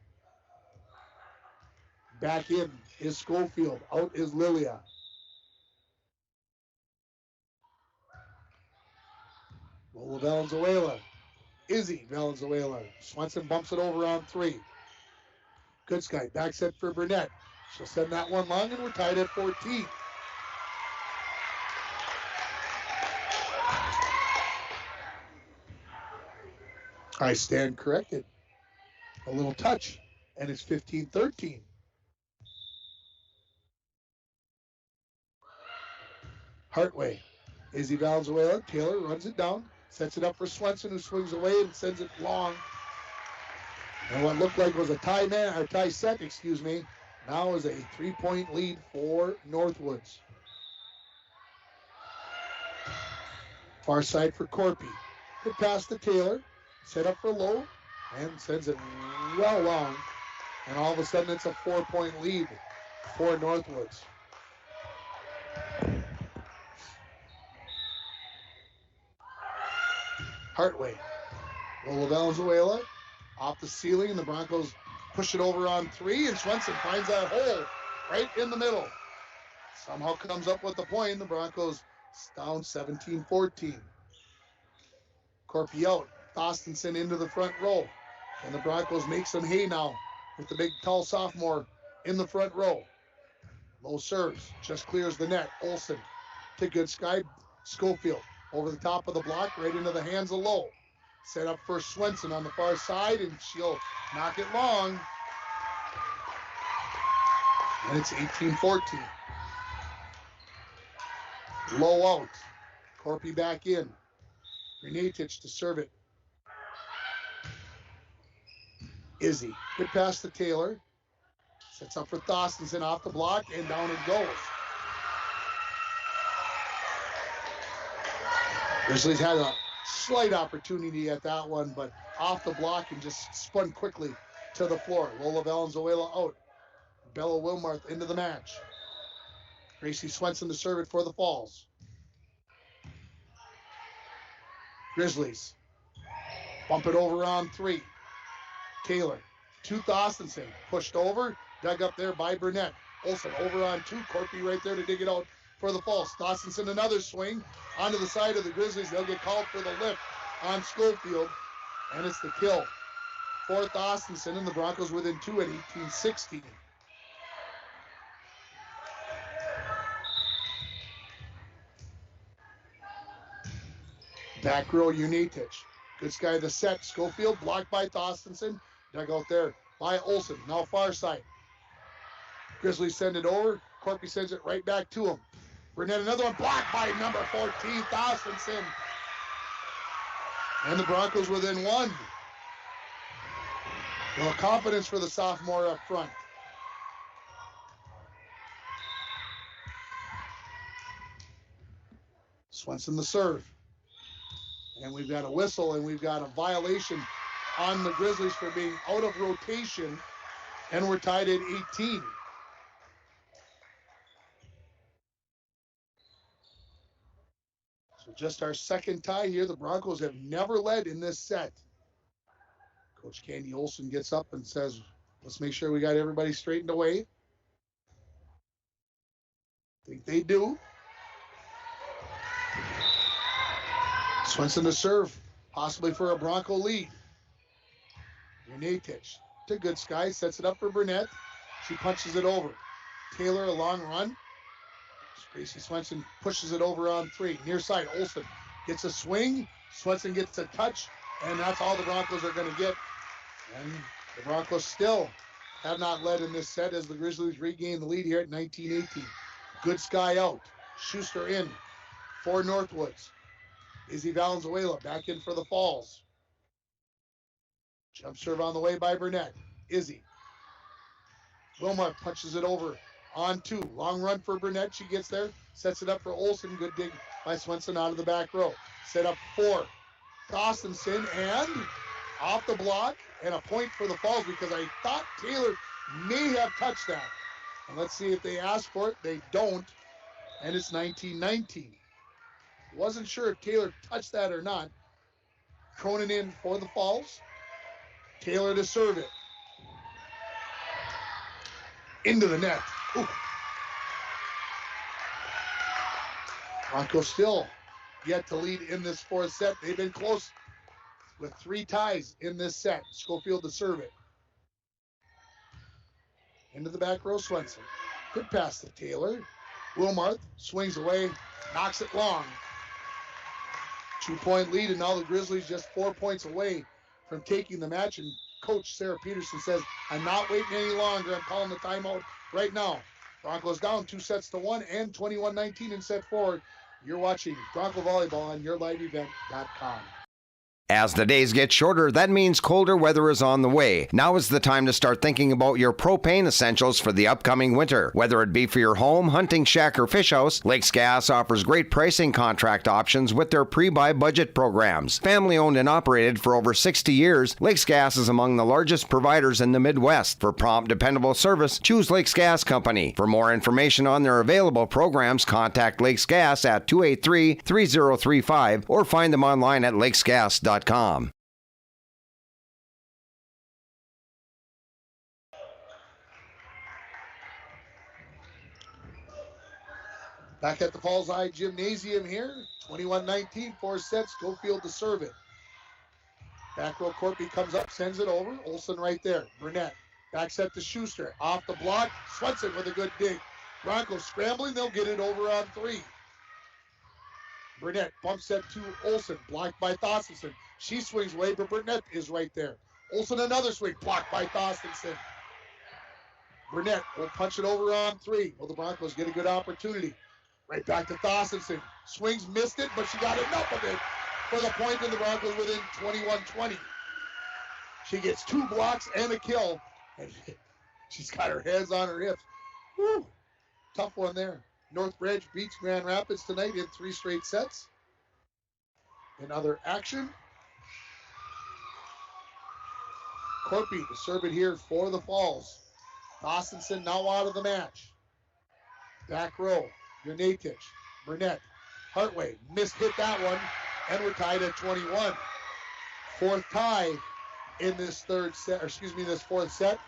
Back in is Schofield. Out is Lilia. Lola Valenzuela. Izzy Valenzuela. Swenson bumps it over on 3. Goodsky back set for Burnett. She'll send that one long, and we're tied at 14. I stand corrected. A little touch, and it's 15-13. Hartway. Izzy Valenzuela. Taylor runs it down. Sets it up for Swenson, who swings away and sends it long. And what looked like was a tie set, now is a 3-point lead for Northwoods. Far side for Corpy. Good pass to Taylor. Set up for Lowe and sends it well long. And all of a sudden it's a 4-point lead for Northwoods. Hartway. Lola Valenzuela off the ceiling, and the Broncos push it over on 3, and Swenson finds that hole right in the middle. Somehow comes up with the point. The Broncos down 17-14. Corpy out. Thostinson into the front row. And the Broncos make some hay now with the big, tall sophomore in the front row. Low serves, just clears the net. Olsen to good sky. Schofield over the top of the block, right into the hands of Lowe. Set up for Swenson on the far side, and she'll knock it long. And it's 18-14. Low out. Corpy back in. Renatich to serve it. Izzy. Good pass to Taylor. Sets up for Thorstensen off the block, and down it goes. Grizzlies had a slight opportunity at that one, but off the block and just spun quickly to the floor. Lola Valenzuela out. Bella Wilmarth into the match. Gracie Swenson to serve it for the Falls. Grizzlies bump it over on 3. Taylor to Thorstensen. Pushed over. Dug up there by Burnett. Olsen over on 2. Corpy right there to dig it out for the Falls. Thorstensen another swing onto the side of the Grizzlies. They'll get called for the lift on Schofield. And it's the kill for Thorstensen, and the Broncos within 2 at 18-16. Back row, Unitich. Good sky the set. Schofield blocked by Thorstensen. Dug out there by Olsen. Now far side. Grizzlies send it over. Corpy sends it right back to him. Burnett another one blocked by number 14, Thorstensen. And the Broncos within 1. Well, confidence for the sophomore up front. Swenson the serve. And we've got a whistle, and we've got a violation on the Grizzlies for being out of rotation, and we're tied at 18. So just our second tie here. The Broncos have never led in this set. Coach Candy Olsen gets up and says, let's make sure we got everybody straightened away. I think they do. Swenson to serve, possibly for a Bronco lead. Renatich to good sky, sets it up for Burnett. She punches it over. Taylor, a long run. Gracie Swenson pushes it over on 3. Near side, Olsen gets a swing. Swenson gets a touch, and that's all the Broncos are going to get. And the Broncos still have not led in this set as the Grizzlies regain the lead here at 19-18. Good sky out. Schuster in for Northwoods. Izzy Valenzuela back in for the Falls. Jump serve on the way by Burnett. Izzy. Wilmar punches it over on 2. Long run for Burnett. She gets there. Sets it up for Olsen. Good dig by Swenson out of the back row. Set up for Thorstensen, and off the block, and a point for the Falls because I thought Taylor may have touched that. And let's see if they ask for it. They don't. And it's 19-19. Wasn't sure if Taylor touched that or not. Cronin in for the Falls. Taylor to serve it. Into the net. Ooh. Broncos still yet to lead in this fourth set. They've been close with 3 ties in this set. Schofield to serve it. Into the back row, Swenson. Good pass to Taylor. Wilmarth swings away, knocks it long. 2-point lead, and now the Grizzlies just 4 points away from taking the match. And Coach Sarah Peterson says, I'm not waiting any longer. I'm calling the timeout right now. Broncos down 2-1 and 21-19 in set 4. You're watching Bronco Volleyball on YourLiveEvent.com. As the days get shorter, that means colder weather is on the way. Now is the time to start thinking about your propane essentials for the upcoming winter. Whether it be for your home, hunting shack, or fish house, Lakes Gas offers great pricing contract options with their pre-buy budget programs. Family owned and operated for over 60 years, Lakes Gas is among the largest providers in the Midwest. For prompt, dependable service, choose Lakes Gas Company. For more information on their available programs, contact Lakes Gas at 283-3035 or find them online at lakesgas.com. Back at the Falls High Gymnasium here, 21-19, 4 sets. Schofield to serve it. Back row, Corpy comes up, sends it over. Olsen right there. Burnett. Back set to Schuster. Off the block. Swenson with a good dig. Broncos scrambling. They'll get it over on 3. Burnett bump set to Olsen. Blocked by Thorstenson. She swings away, but Burnett is right there. Olsen another swing. Blocked by Thorstenson. Burnett will punch it over on 3. Will the Broncos get a good opportunity? Right back to Thorstenson. Swings, missed it, but she got enough of it for the point, and the Broncos within 21-20. She gets 2 blocks and a kill, and she's got her hands on her hips. Whew. Tough one there. Northbridge beats Grand Rapids tonight in 3 straight sets. In other action, Corpy to serve it here for the Falls. Thorstenson now out of the match. Back row, Jurnatic, Burnett, Hartway, missed hit that one, and we're tied at 21. 4th tie in this this 4th set.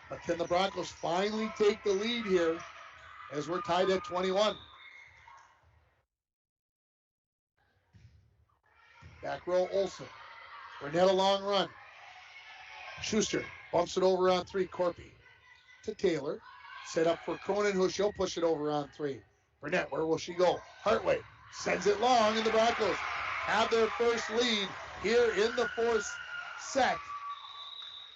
But can the Broncos finally take the lead here as we're tied at 21? Back row, Olsen. Burnett a long run. Schuster bumps it over on 3. Corpy to Taylor. Set up for Cronin, who she'll push it over on 3. Burnett, where will she go? Hartway sends it long, and the Broncos have their first lead here in the 4th set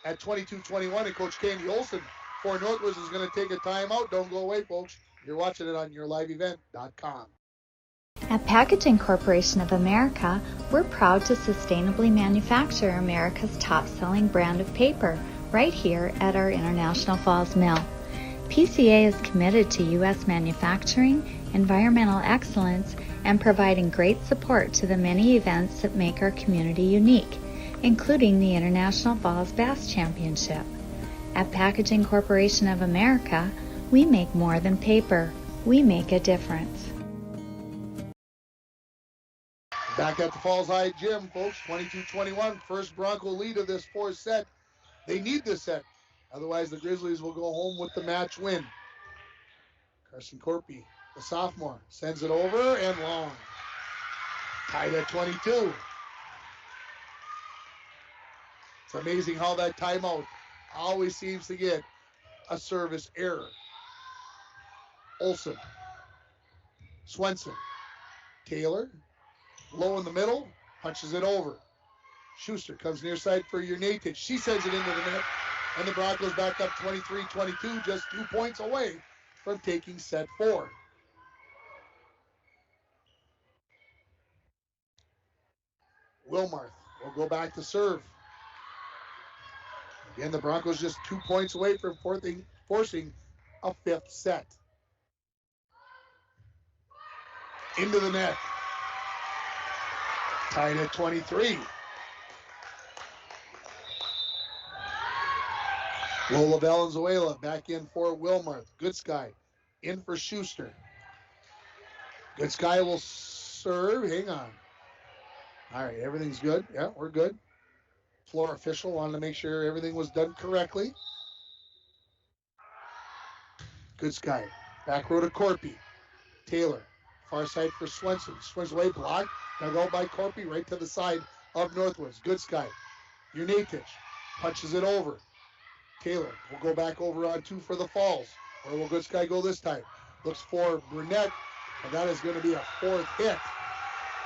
at 22-21. And Coach Candy Olsen for Northwoods is going to take a timeout. Don't go away, folks. You're watching it on yourliveevent.com. At Packaging Corporation of America, we're proud to sustainably manufacture America's top-selling brand of paper right here at our International Falls Mill. PCA is committed to U.S. manufacturing, environmental excellence, and providing great support to the many events that make our community unique, including the International Falls Bass Championship. At Packaging Corporation of America, we make more than paper. We make a difference. Back at the Falls High Gym, folks, 22-21, first Bronco lead of this 4th set. They need this set. Otherwise, the Grizzlies will go home with the match win. Carson Corpy, the sophomore, sends it over and long. Tied at 22. It's amazing how that timeout always seems to get a service error. Olsen, Swenson, Taylor, low in the middle, punches it over. Schuster comes near side for Jurnatic. She sends it into the net, and the Broncos back up 23-22, just 2 points away from taking set 4. Wilmarth will go back to serve. Again, the Broncos just 2 points away from forcing a 5th set. Into the net. Tied at 23. Lola Valenzuela back in for Wilmarth. Good Sky in for Schuster. Good Sky will serve. Hang on. All right, everything's good. Yeah, we're good. Floor official wanted to make sure everything was done correctly. Good Sky. Back row to Corpy. Taylor. Far side for Swenson. Swings away, blocked. Dug out by Corpy right to the side of Northwoods. Good Sky. Jurnatic punches it over. Taylor will go back over on 2 for the Falls. Where will Good Sky go this time? Looks for Burnett, and that is going to be a 4th hit.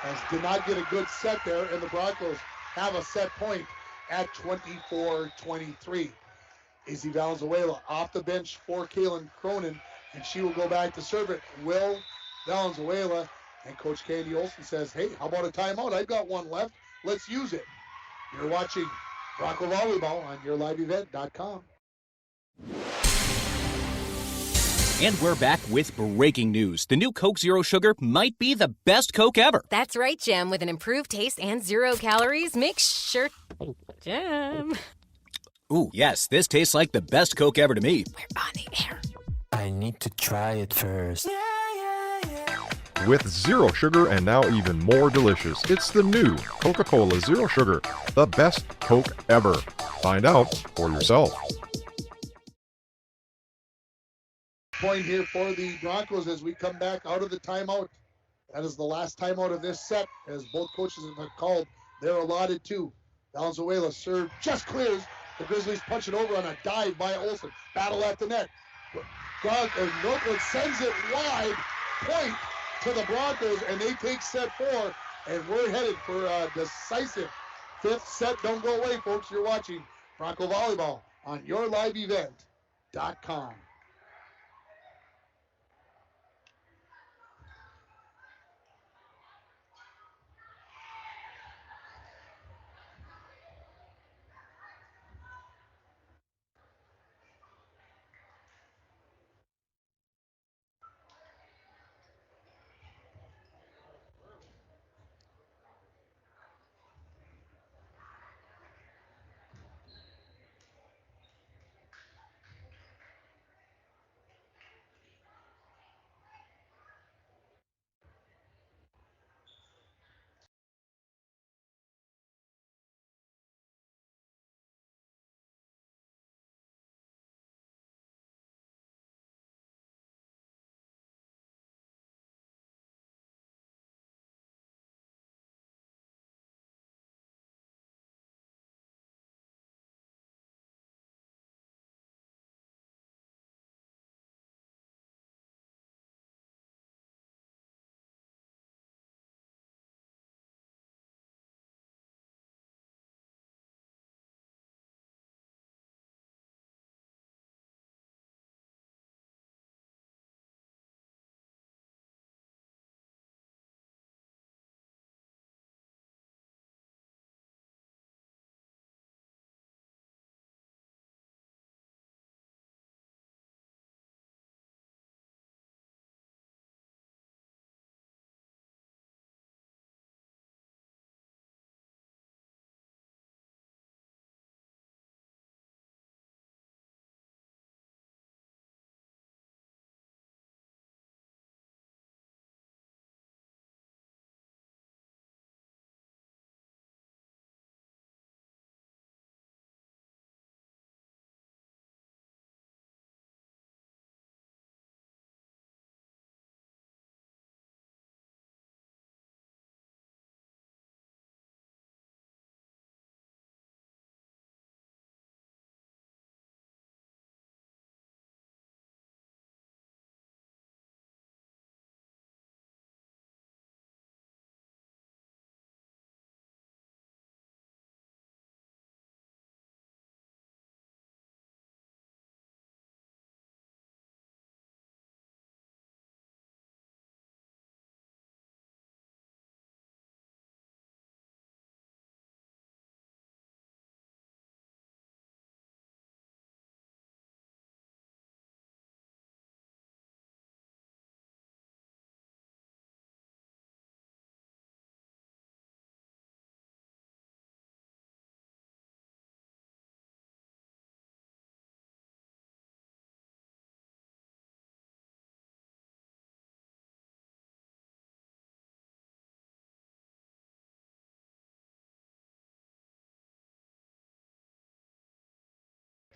As did not get a good set there, and the Broncos have a set point at 24-23. Izzy Valenzuela off the bench for Kaylin Cronin, and she will go back to serve it. Will Valenzuela, and Coach Candy Olsen says, hey, how about a timeout? I've got one left. Let's use it. You're watching Bronco Volleyball on yourliveevent.com. And we're back with breaking news. The new Coke Zero Sugar might be the best Coke ever. That's right, Jim. With an improved taste and 0 calories, make sure... Jim. Ooh, yes, this tastes like the best Coke ever to me. We're on the air. I need to try it first. With zero sugar and now even more delicious, it's the new Coca-Cola Zero Sugar, the best Coke ever. Find out for yourself. Point here for the Broncos as we come back out of the timeout. That is the last timeout of this set, as both coaches have called their allotted 2. Valenzuela serve just clears. The Grizzlies punch it over on a dive by Olsen. Battle at the net. Northwood sends it wide. Point to the Broncos, and they take set 4. And we're headed for a decisive 5th set. Don't go away, folks. You're watching Bronco Volleyball on yourliveevent.com.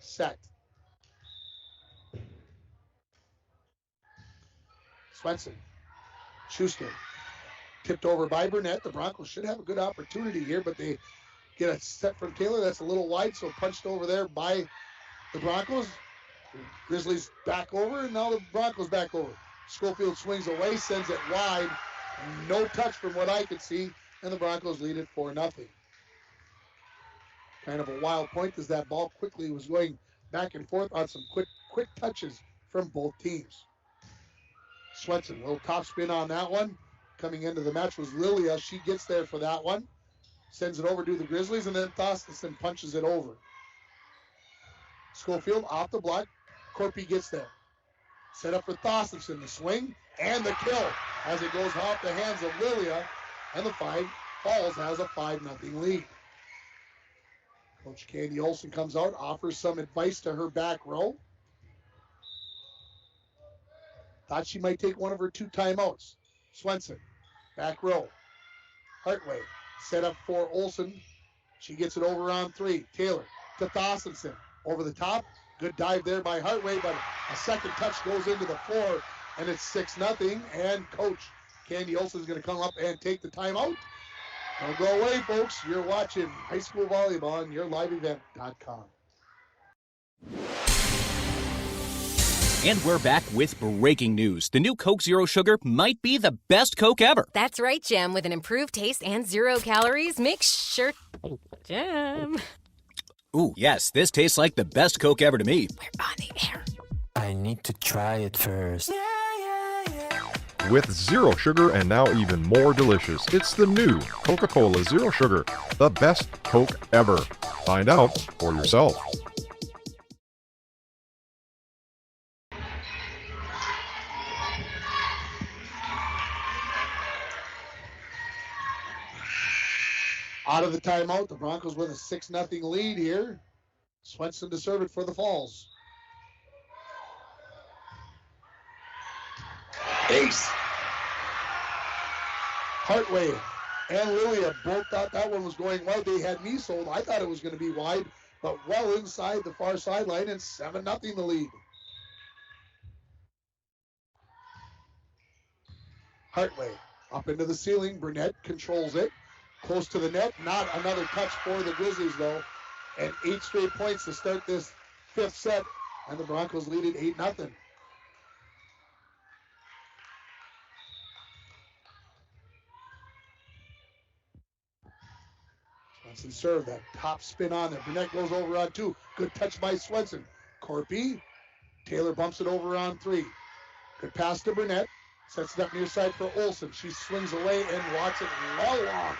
Set. Swenson. Schuster. Tipped over by Burnett. The Broncos should have a good opportunity here, but they get a set from Taylor. That's a little wide, so punched over there by the Broncos. Grizzlies back over, and now the Broncos back over. Schofield swings away, sends it wide. No touch from what I could see, and the Broncos lead it 4-0. Kind of a wild point as that ball quickly was going back and forth on some quick touches from both teams. Swenson, a little top spin on that one. Coming into the match was Lilia. She gets there for that one. Sends it over to the Grizzlies, and then Thostison punches it over. Schofield off the block. Corpy gets there. Set up for Thostison. The swing and the kill as it goes off the hands of Lilia, and the Falls has a 5-0 lead. Coach Candy Olsen comes out, offers some advice to her back row. Thought she might take one of her 2 timeouts. Swenson, back row. Hartway, set up for Olsen. She gets it over on 3. Taylor to Thostison. Over the top. Good dive there by Hartway, but a second touch goes into the floor, and it's 6-0. And Coach Candy Olsen is going to come up and take the timeout. Don't go away, folks. You're watching high school volleyball on yourliveevent.com. And we're back with breaking news. The new Coke Zero Sugar might be the best Coke ever. That's right, Jam. With an improved taste and 0 calories, make sure... Jam. Ooh, yes, this tastes like the best Coke ever to me. We're on the air. I need to try it first. With zero sugar and now even more delicious, it's the new Coca-Cola Zero Sugar, the best Coke ever. Find out for yourself. Out of the timeout, the Broncos with a 6-0 lead here. Swenson to serve it for the Falls. Ace. Hartway and Lilia both thought that one was going wide. They had me sold. I thought it was going to be wide, but well inside the far sideline, and 7-0 the lead. Hartway up into the ceiling. Burnett controls it. Close to the net. Not another touch for the Grizzlies, though. And 8 straight points to start this 5th set. And the Broncos lead it 8-0. Swenson serve, that top spin on there. Burnett goes over on 2. Good touch by Swenson. Corpy. Taylor bumps it over on 3. Good pass to Burnett. Sets it up near side for Olsen. She swings away and walks it long.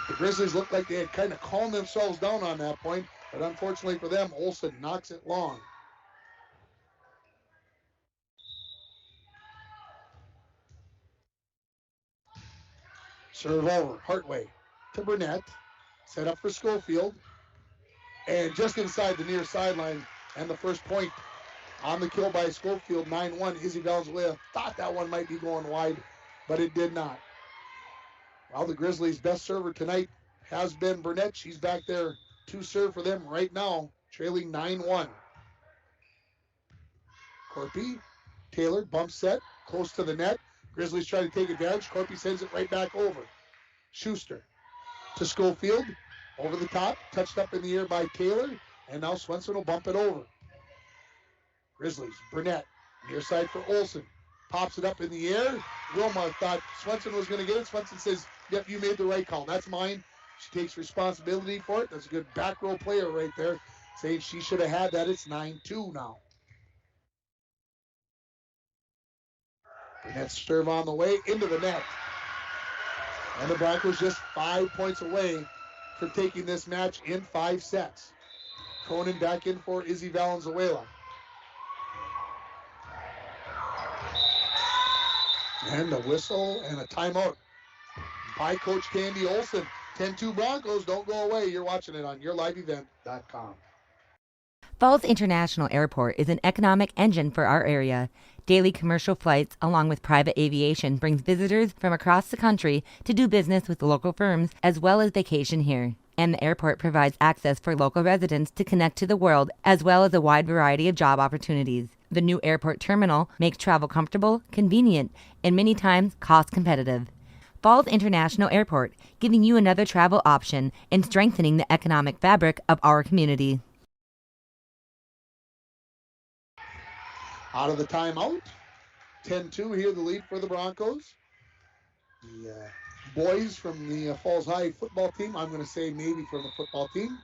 The Grizzlies looked like they had kind of calmed themselves down on that point, but unfortunately for them, Olsen knocks it long. Serve over, Hartway to Burnett. Set up for Schofield. And just inside the near sideline, and the first point on the kill by Schofield, 9-1. Izzy Valenzuela thought that one might be going wide, but it did not. Well, the Grizzlies' best server tonight has been Burnett. She's back there to serve for them right now, trailing 9-1. Corpy, Taylor, bump set, close to the net. Grizzlies try to take advantage. Corpy sends it right back over. Schuster to Schofield, over the top, touched up in the air by Taylor, and now Swenson will bump it over. Grizzlies, Burnett, near side for Olsen. Pops it up in the air. Wilma thought Swenson was going to get it. Swenson says, yep, you made the right call. That's mine. She takes responsibility for it. That's a good back row player right there, saying she should have had that. It's 9-2 now. Burnett serve on the way into the net. And the Broncos just 5 points away from taking this match in 5 sets. Cronin back in for Izzy Valenzuela. And a whistle and a timeout by Coach Candy Olsen. 10-2 Broncos, don't go away. You're watching it on yourliveevent.com. Falls International Airport is an economic engine for our area. Daily commercial flights, along with private aviation, brings visitors from across the country to do business with local firms as well as vacation here. And the airport provides access for local residents to connect to the world as well as a wide variety of job opportunities. The new airport terminal makes travel comfortable, convenient, and many times cost competitive. Falls International Airport, giving you another travel option and strengthening the economic fabric of our community. Out of the timeout, 10-2 here, the lead for the Broncos. The boys from the Falls High football team, I'm going to say maybe from the football team,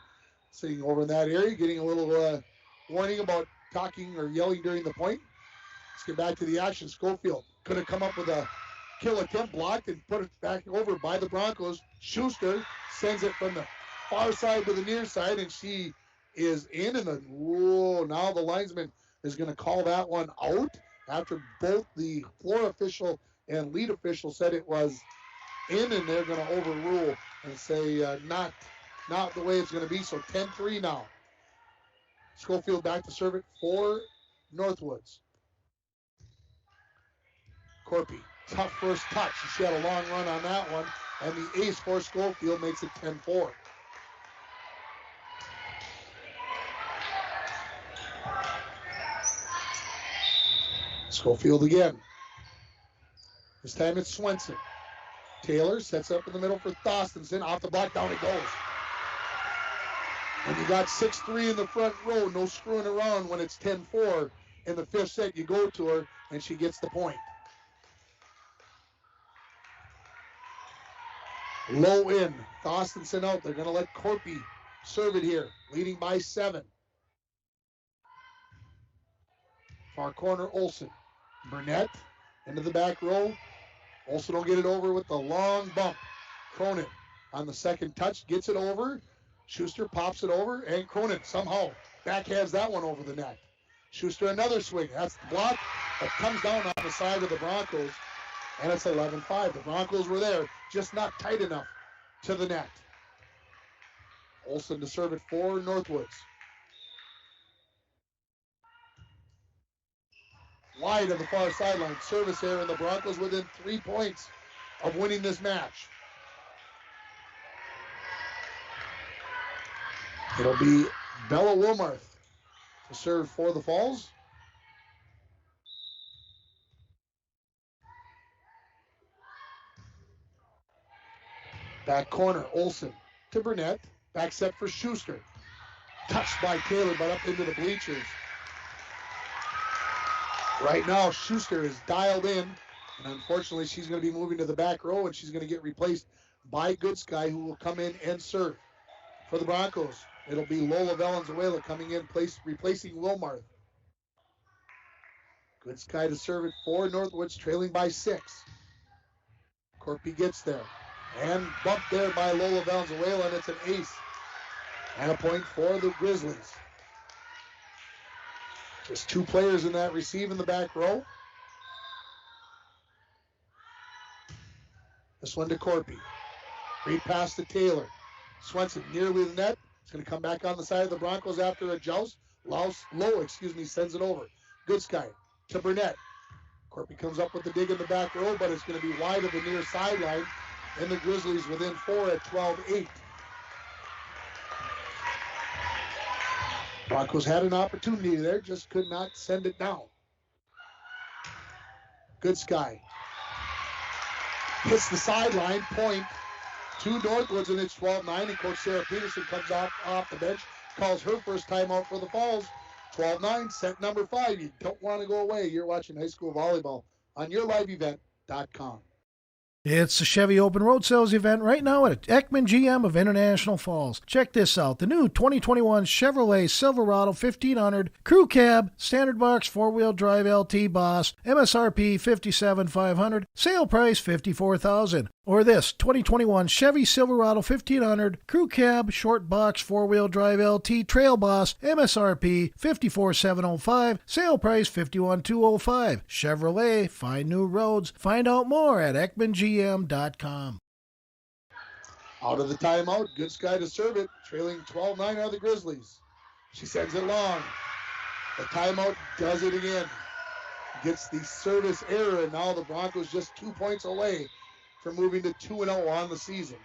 sitting over in that area, getting a little warning about talking or yelling during the point. Let's get back to the action. Schofield could have come up with a kill attempt, blocked and put it back over by the Broncos. Schuster sends it from the far side to the near side, and she is in. And now the linesman is going to call that one out after both the floor official and lead official said it was in, and they're going to overrule and say not the way it's going to be. So 10-3 now. Schofield back to serve it for Northwoods. Corpy, tough first touch. She had a long run on that one, and the ace for Schofield makes it 10-4. Schofield again. This time it's Swenson. Taylor sets up in the middle for Thorstensen. Off the block, down it goes. When you got 6-3 in the front row, no screwing around when it's 10-4 in the fifth set. You go to her, and she gets the point. Low in. Thorstensen out. They're going to let Corpy serve it here, leading by 7. Far corner, Olsen. Burnett into the back row. Olsen will get it over with the long bump. Cronin on the second touch gets it over. Schuster pops it over, and Cronin somehow backhands that one over the net. Schuster another swing. That's the block that comes down on the side of the Broncos, and it's 11-5. The Broncos were there, just not tight enough to the net. Olsen to serve it for Northwoods. Wide on the far sideline. Service error, and the Broncos within 3 points of winning this match. It'll be Bella Wilmarth to serve for the Falls. Back corner, Olsen to Burnett. Back set for Schuster. Touched by Taylor, but up into the bleachers. Right now, Schuster is dialed in, and unfortunately, she's going to be moving to the back row, and she's going to get replaced by Goodsky, who will come in and serve. For the Broncos, it'll be Lola Valenzuela coming in, replacing Wilmarth. Goodsky to serve it for Northwoods, trailing by 6. Corpy gets there, and bumped there by Lola Valenzuela, and it's an ace. And a point for the Grizzlies. Just 2 players in that receive in the back row. This one to Corpy. Read pass to Taylor. Swenson nearly the net. It's going to come back on the side of the Broncos after a joust. Low, sends it over. Goodsky to Burnett. Corpy comes up with the dig in the back row, but it's going to be wide of the near sideline. And the Grizzlies within 4 at 12-8. Broncos had an opportunity there, just could not send it down. Goodsky hits the sideline, point to Northwoods, and it's 12-9, and Coach Sarah Peterson comes off the bench, calls her first timeout for the Falls. 12-9, set number 5. You don't want to go away. You're watching high school volleyball on yourliveevent.com. It's the Chevy Open Road Sales event right now at Ekman GM of International Falls. Check this out. The new 2021 Chevrolet Silverado 1500 Crew Cab, Standard Box 4-Wheel Drive LT Boss, MSRP $57,500, sale price $54,000. Or this 2021 Chevy Silverado 1500 Crew Cab, Short Box 4-Wheel Drive LT Trail Boss, MSRP $54,705, sale price $51,205. Chevrolet, find new roads. Find out more at EkmanGM.com. Out of the timeout, Goodsky to serve it, trailing 12-9 are the Grizzlies. She sends it long. The timeout does it again. Gets the service error, and now the Broncos just 2 points away from moving to 2-0 on the season.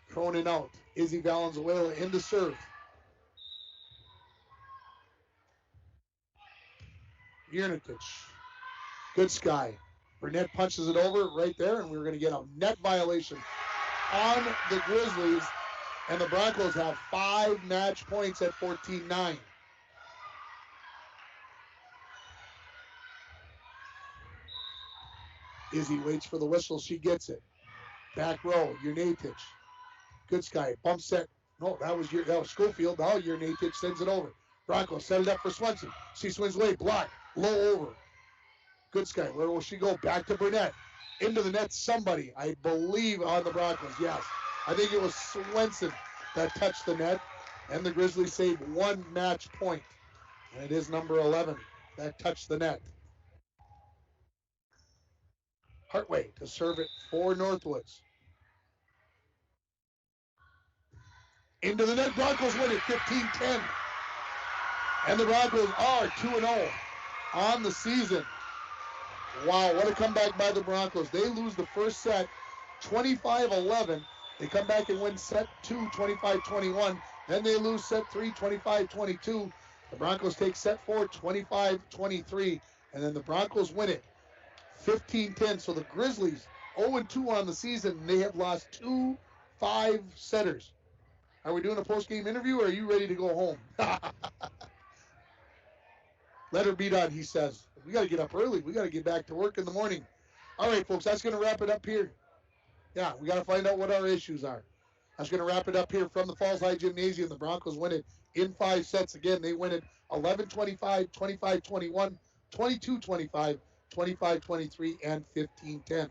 Cronin out. Izzy Valenzuela in to serve. Yernitic. Goodsky. Burnett punches it over right there, and we're going to get a net violation on the Grizzlies, and the Broncos have 5 match points at 14-9. Izzy waits for the whistle. She gets it. Back row, Yernitic. Goodsky, bump set. No, that was Schofield. Now Yernitic sends it over. Broncos set it up for Swenson. She swings away, block, low over. Goodsky, where will she go? Back to Burnett. Into the net, somebody, I believe, on the Broncos. Yes, I think it was Swenson that touched the net, and the Grizzlies saved 1 match point. And it is number 11 that touched the net. Hartway to serve it for Northwoods. Into the net, Broncos win it 15-10. And the Broncos are 2-0 on the season. Wow, what a comeback by the Broncos. They lose the first set 25-11. They come back and win set 2, 25-21. Then they lose set 3, 25-22. The Broncos take set 4, 25-23. And then the Broncos win it 15-10. So the Grizzlies 0-2 on the season, and they have lost 2 5-setters. Are we doing a post-game interview, or are you ready to go home? Let her be done, he says. We got to get up early. We got to get back to work in the morning. All right, folks, that's going to wrap it up here. Yeah, we got to find out what our issues are. That's going to wrap it up here from the Falls High Gymnasium. The Broncos win it in 5 sets. Again, they win it 11-25, 25-21, 22-25, 25-23, and 15-10.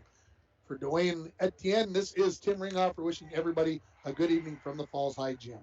For Dwayne Etienne, this is Tim Ringhofer wishing everybody a good evening from the Falls High Gym.